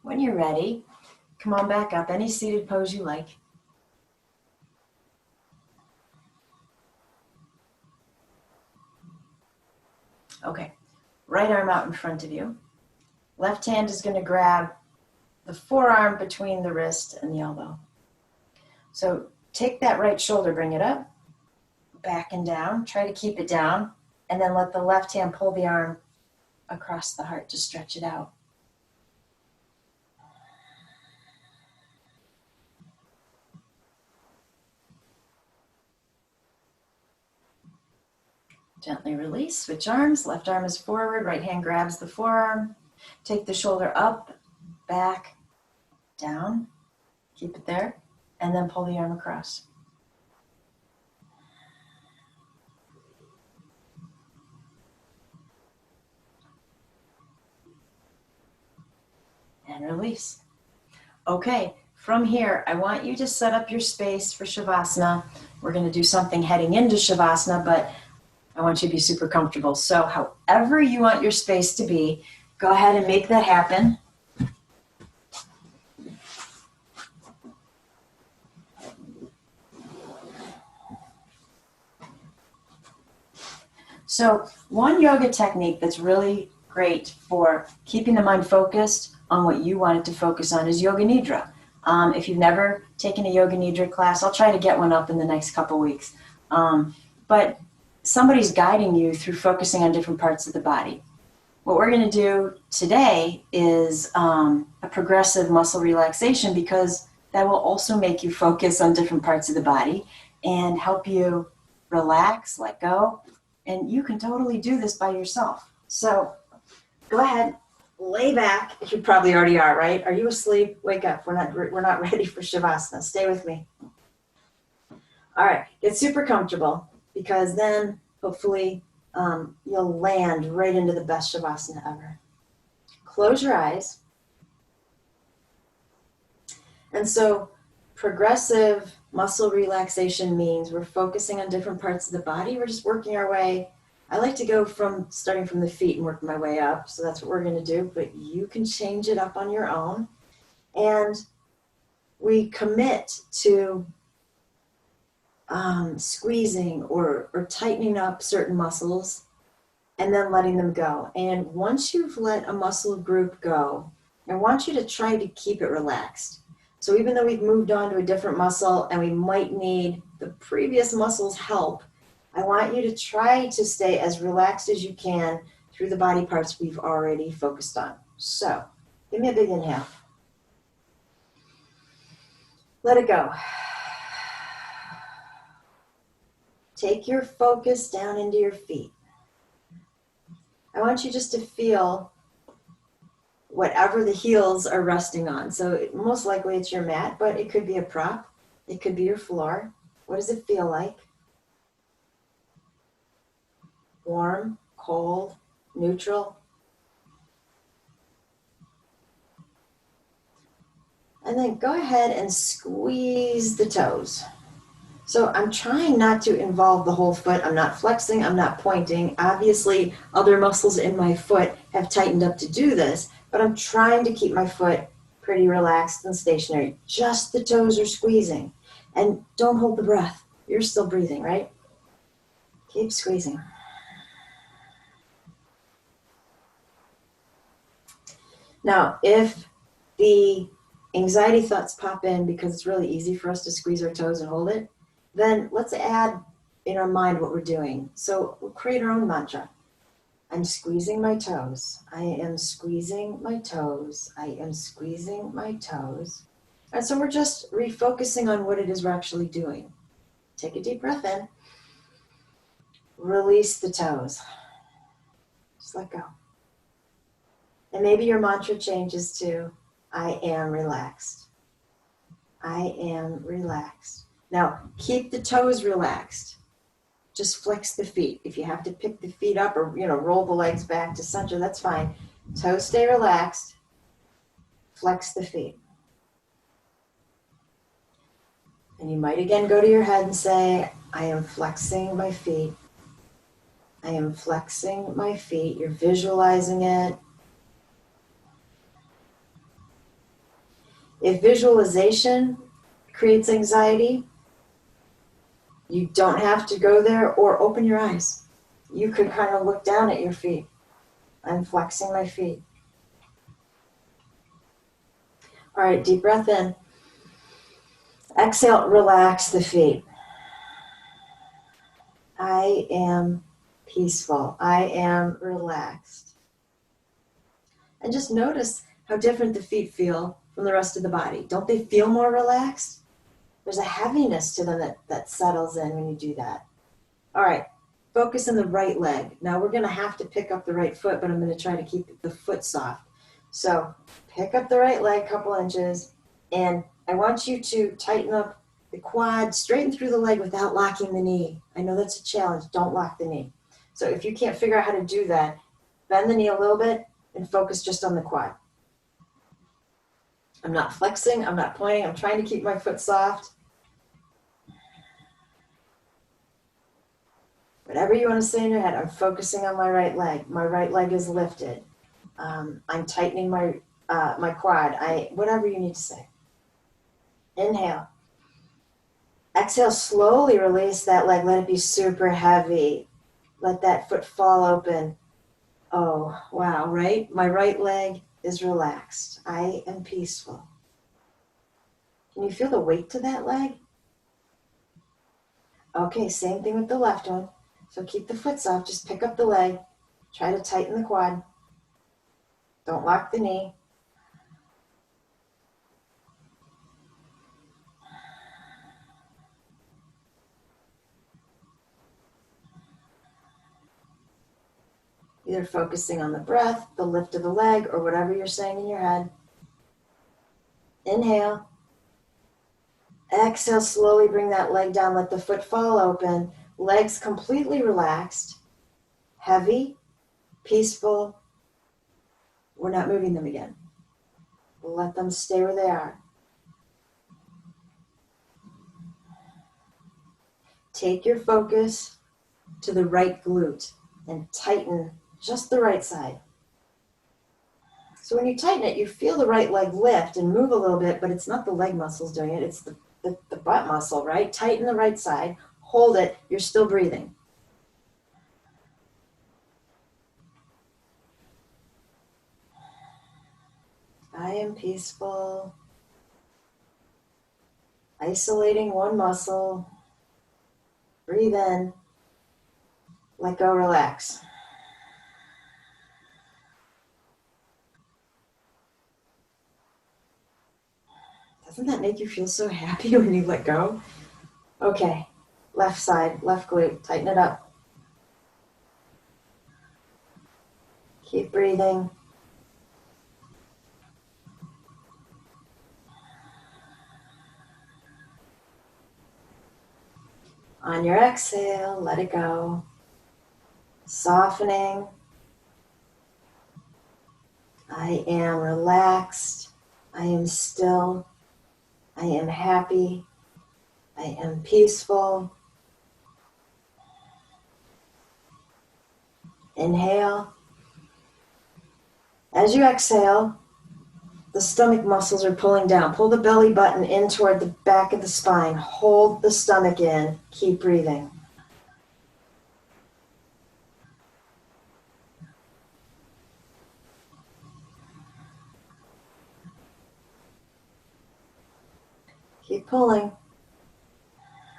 When you're ready, come on back up, any seated pose you like. Okay, right arm out in front of you. Left hand is going to grab the forearm between the wrist and the elbow. So take that right shoulder, bring it up, back and down. Try to keep it down, and then let the left hand pull the arm across the heart to stretch it out. Gently release, switch arms. Left arm is forward, right hand grabs the forearm. Take the shoulder up, back, down. Keep it there, and then pull the arm across. And release. Okay, from here, I want you to set up your space for Shavasana. We're going to do something heading into Shavasana, but I want you to be super comfortable. So however you want your space to be, go ahead and make that happen. So one yoga technique that's really great for keeping the mind focused on what you want it to focus on is Yoga Nidra. If you've never taken a Yoga Nidra class, I'll try to get one up in the next couple weeks. But somebody's guiding you through focusing on different parts of the body. What we're going to do today is a progressive muscle relaxation, because that will also make you focus on different parts of the body and help you relax, let go. And you can totally do this by yourself. So go ahead, lay back. You probably already are, right? Are you asleep? Wake up. We're not ready for Shavasana. Stay with me. All right, get super comfortable, because then hopefully you'll land right into the best Shavasana ever. Close your eyes. And so progressive muscle relaxation means we're focusing on different parts of the body. We're just working our way. I like to go starting from the feet and work my way up. So that's what we're going to do, but you can change it up on your own. And we commit to squeezing or tightening up certain muscles and then letting them go. And once you've let a muscle group go, I want you to try to keep it relaxed. So even though we've moved on to a different muscle and we might need the previous muscle's help, I want you to try to stay as relaxed as you can through the body parts we've already focused on. So give me a big inhale. Let it go. Take your focus down into your feet. I want you just to feel whatever the heels are resting on. So most likely it's your mat, but it could be a prop. It could be your floor. What does it feel like? Warm, cold, neutral? And then go ahead and squeeze the toes. So I'm trying not to involve the whole foot. I'm not flexing, I'm not pointing. Obviously, other muscles in my foot have tightened up to do this, but I'm trying to keep my foot pretty relaxed and stationary. Just the toes are squeezing. And don't hold the breath. You're still breathing, right? Keep squeezing. Now, if the anxiety thoughts pop in because it's really easy for us to squeeze our toes and hold it, then let's add in our mind what we're doing. So we'll create our own mantra. I'm squeezing my toes. I am squeezing my toes. I am squeezing my toes. And so we're just refocusing on what it is we're actually doing. Take a deep breath in. Release the toes. Just let go. And maybe your mantra changes to, I am relaxed. I am relaxed. Now, keep the toes relaxed. Just flex the feet. If you have to pick the feet up or, roll the legs back to center, that's fine. Toes stay relaxed. Flex the feet. And you might again go to your head and say, I am flexing my feet. I am flexing my feet. You're visualizing it. If visualization creates anxiety, you don't have to go there or open your eyes. You could kind of look down at your feet. I'm flexing my feet. All right, deep breath in. Exhale, relax the feet. I am peaceful. I am relaxed. And just notice how different the feet feel from the rest of the body. Don't they feel more relaxed? There's a heaviness to them that settles in when you do that. All right, focus on the right leg. Now we're going to have to pick up the right foot, but I'm going to try to keep the foot soft. So pick up the right leg a couple inches, and I want you to tighten up the quad, straighten through the leg without locking the knee. I know that's a challenge. Don't lock the knee. So if you can't figure out how to do that, bend the knee a little bit and focus just on the quad. I'm not flexing. I'm not pointing. I'm trying to keep my foot soft. Whatever you want to say in your head, I'm focusing on my right leg. My right leg is lifted. I'm tightening my quad. Whatever you need to say. Inhale. Exhale, slowly release that leg. Let it be super heavy. Let that foot fall open. Oh, wow, right? My right leg is relaxed. I am peaceful. Can you feel the weight to that leg? Okay, same thing with the left one. So keep the foot soft. Just pick up the leg. Try to tighten the quad. Don't lock the knee. Either focusing on the breath, the lift of the leg, or whatever you're saying in your head. Inhale. Exhale, slowly bring that leg down. Let the foot fall open. Legs completely relaxed. Heavy, peaceful. We're not moving them again. We'll let them stay where they are. Take your focus to the right glute and tighten just the right side. So when you tighten it, you feel the right leg lift and move a little bit, but it's not the leg muscles doing it, it's the butt muscle, right? Tighten the right side, hold it, you're still breathing. I am peaceful. Isolating one muscle. Breathe in. Let go, relax. Doesn't that make you feel so happy when you let go? Okay, left side, left glute, tighten it up. Keep breathing. On your exhale, let it go. Softening. I am relaxed. I am still. I am happy. I am peaceful. Inhale. As you exhale, the stomach muscles are pulling down. Pull the belly button in toward the back of the spine. Hold the stomach in. Keep breathing. Keep pulling.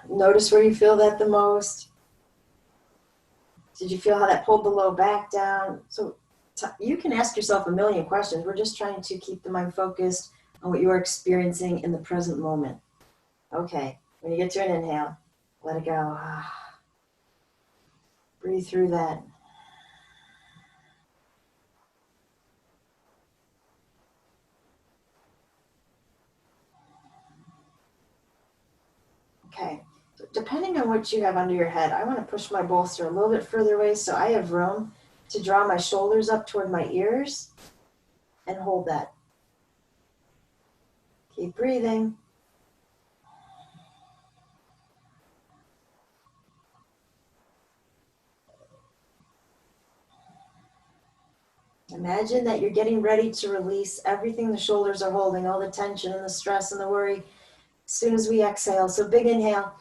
Notice where you feel that the most. Did you feel how that pulled the low back down? So you can ask yourself a million questions. We're just trying to keep the mind focused on what you're experiencing in the present moment. Okay, when you get to an inhale, let it go. Breathe through that. Okay, so depending on what you have under your head, I want to push my bolster a little bit further away so I have room to draw my shoulders up toward my ears and hold that. Keep breathing. Imagine that you're getting ready to release everything the shoulders are holding, all the tension and the stress and the worry, as soon as we exhale. So big inhale.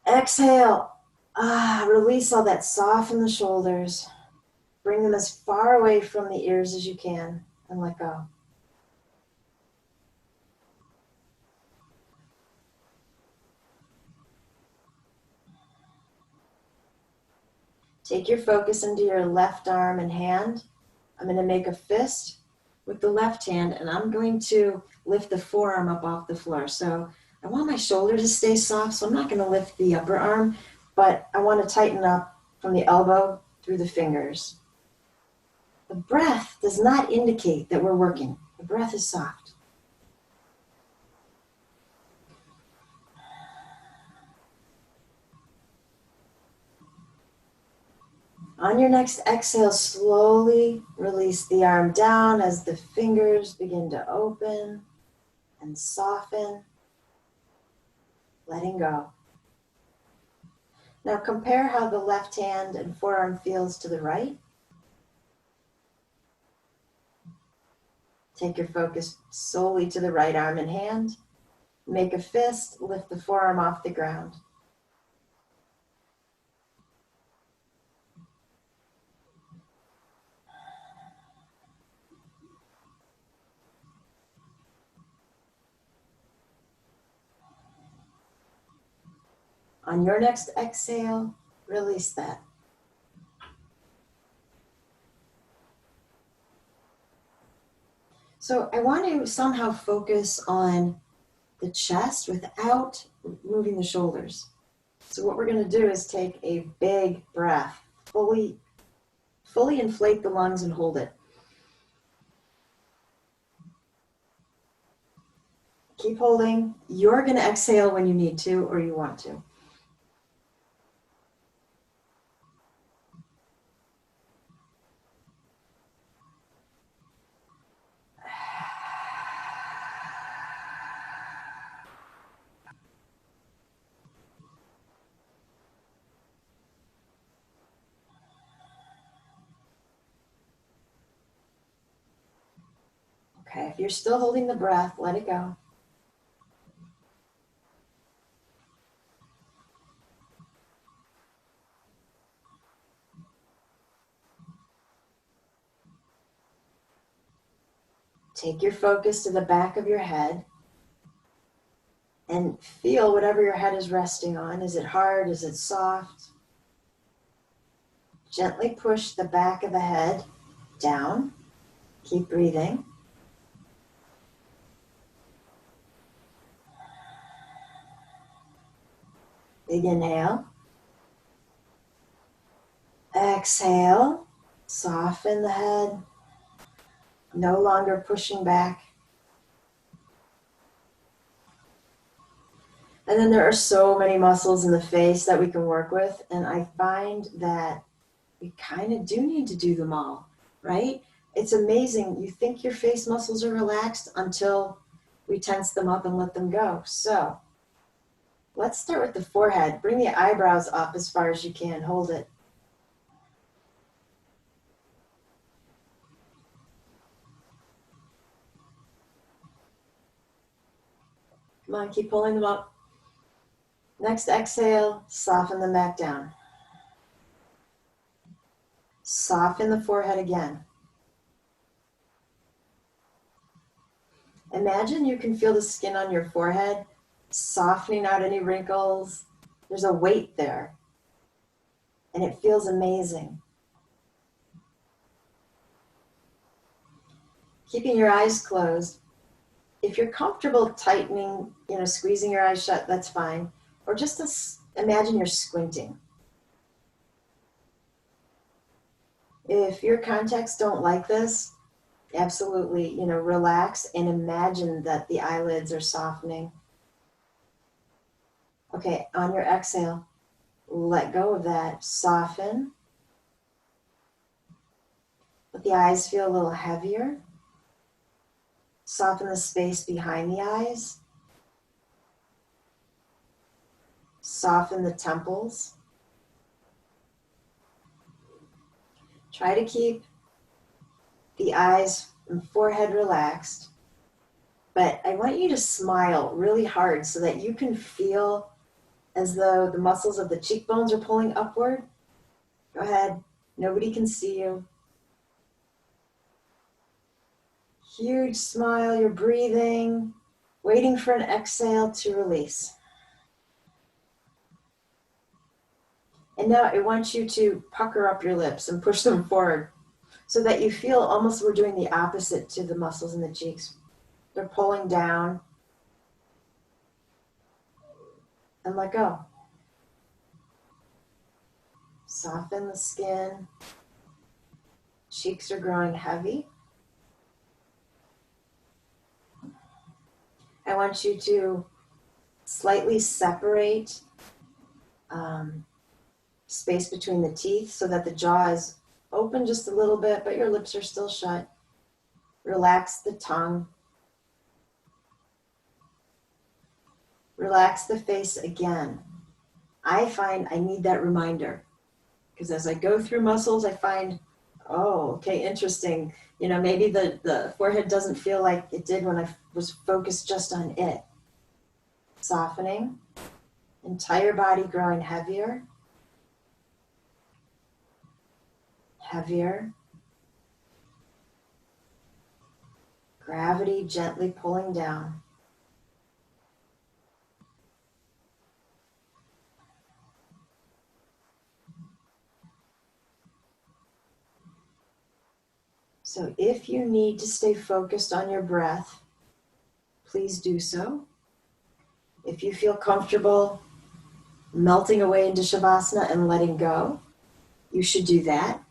Exhale. Release all that. Soften the shoulders. Bring them as far away from the ears as you can and let go. Take your focus into your left arm and hand. I'm going to make a fist with the left hand, and I'm going to lift the forearm up off the floor. So I want my shoulder to stay soft, so I'm not going to lift the upper arm, but I want to tighten up from the elbow through the fingers. The breath does not indicate that we're working. The breath is soft. On your next exhale, slowly release the arm down as the fingers begin to open and soften, letting go. Now compare how the left hand and forearm feels to the right. Take your focus solely to the right arm and hand. Make a fist, lift the forearm off the ground. On your next exhale, release that. So I want to somehow focus on the chest without moving the shoulders. So what we're going to do is take a big breath, fully inflate the lungs and hold it. Keep holding. You're going to exhale when you need to or you want to. Okay, if you're still holding the breath, let it go. Take your focus to the back of your head and feel whatever your head is resting on. Is it hard? Is it soft? Gently push the back of the head down. Keep breathing. Big inhale. Exhale. Soften the head. No longer pushing back. And then there are so many muscles in the face that we can work with. And I find that we kind of do need to do them all, right? It's amazing. You think your face muscles are relaxed until we tense them up and let them go. So let's start with the forehead. Bring the eyebrows up as far as you can. Hold it. Come on, keep pulling them up. Next exhale, soften them back down. Soften the forehead again. Imagine you can feel the skin on your forehead softening out any wrinkles. There's a weight there. and it feels amazing. Keeping your eyes closed. If you're comfortable tightening, squeezing your eyes shut, that's fine. Or just imagine you're squinting. If your contacts don't like this, absolutely, relax and imagine that the eyelids are softening. Okay, on your exhale, let go of that. Soften. Let the eyes feel a little heavier. Soften the space behind the eyes. Soften the temples. Try to keep the eyes and forehead relaxed, but I want you to smile really hard so that you can feel as though the muscles of the cheekbones are pulling upward. Go ahead. Nobody can see you. Huge smile. You're breathing, waiting for an exhale to release. And now I want you to pucker up your lips and push them forward so that you feel almost we're doing the opposite to the muscles in the cheeks. They're pulling down. And let go. Soften the skin. Cheeks are growing heavy. I want you to slightly separate space between the teeth so that the jaw is open just a little bit, but your lips are still shut. Relax the tongue. Relax the face again. I find I need that reminder because as I go through muscles, I find, oh, okay, interesting. Maybe the forehead doesn't feel like it did when I was focused just on it. Softening. Entire body growing heavier. Heavier. Gravity gently pulling down. So if you need to stay focused on your breath, please do so. If you feel comfortable melting away into Shavasana and letting go, you should do that.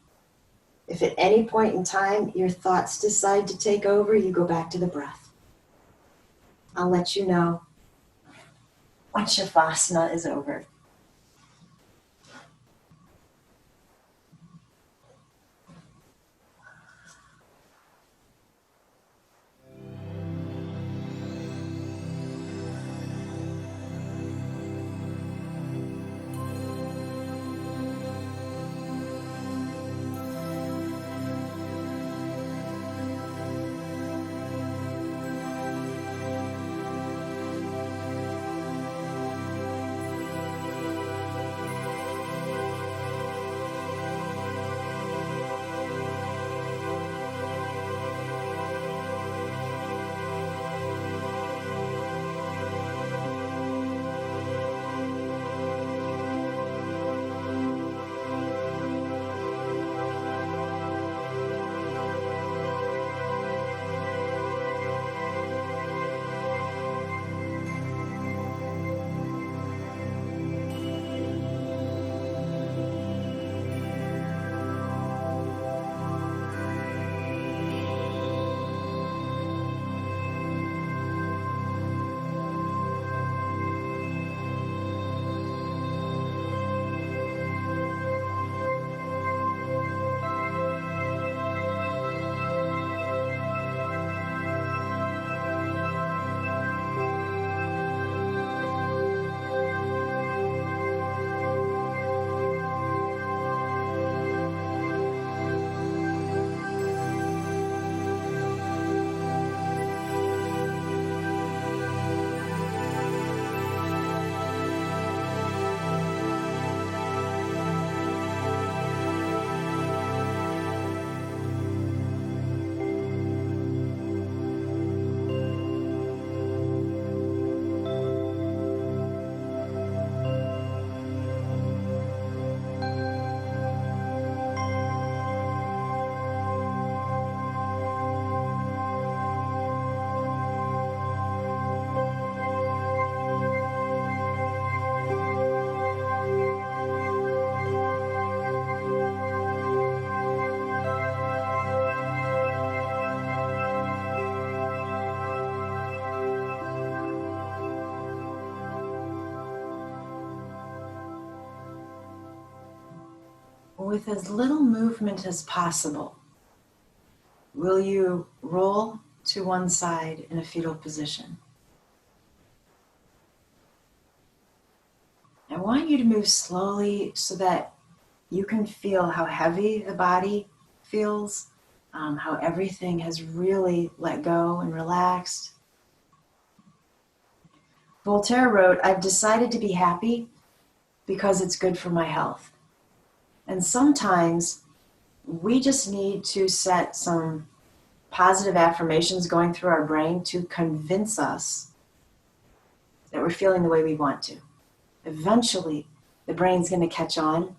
If at any point in time your thoughts decide to take over, you go back to the breath. I'll let you know when Shavasana is over. with as little movement as possible, will you roll to one side in a fetal position? I want you to move slowly so that you can feel how heavy the body feels, how everything has really let go and relaxed. Voltaire wrote, "I've decided to be happy because it's good for my health." And sometimes we just need to set some positive affirmations going through our brain to convince us that we're feeling the way we want to. Eventually, the brain's going to catch on,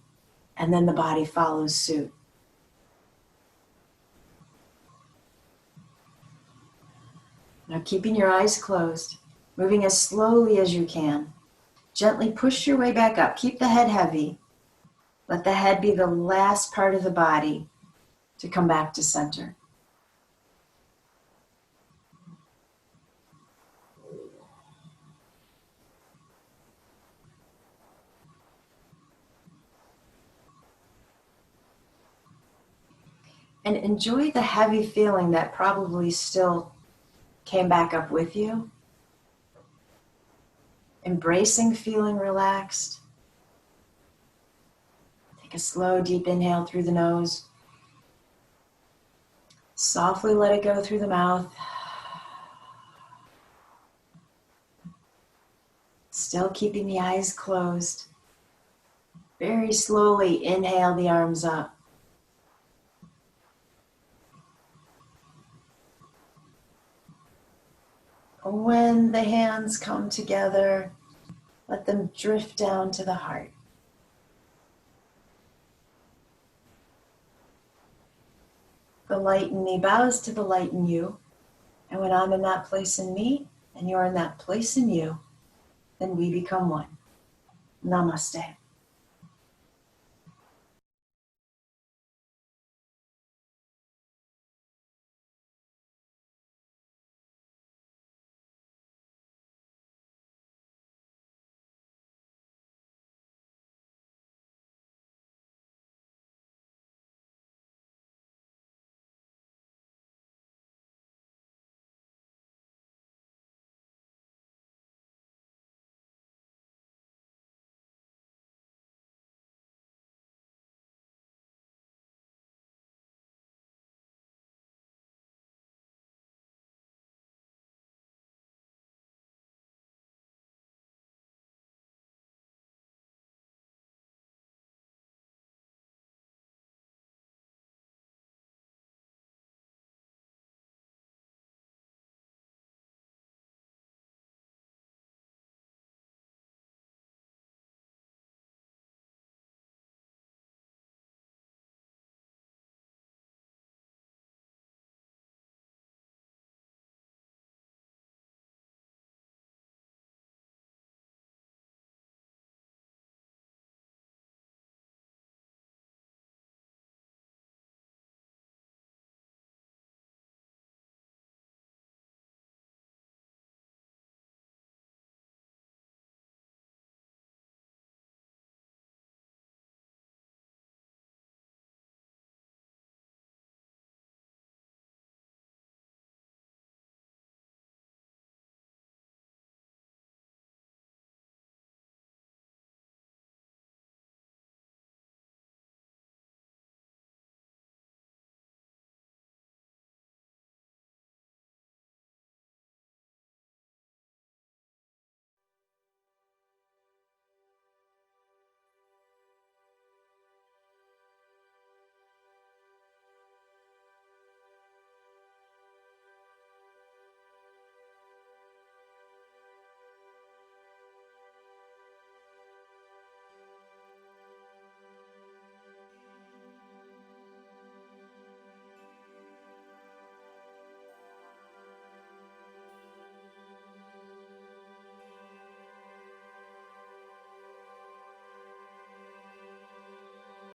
and then the body follows suit. Now, keeping your eyes closed, moving as slowly as you can, gently push your way back up. Keep the head heavy. Let the head be the last part of the body to come back to center. And enjoy the heavy feeling that probably still came back up with you. Embracing feeling relaxed. Take a slow, deep inhale through the nose. Softly let it go through the mouth. Still keeping the eyes closed. Very slowly inhale the arms up. When the hands come together, let them drift down to the heart. The light in me bows to the light in you. And when I'm in that place in me, and you're in that place in you, then we become one. Namaste.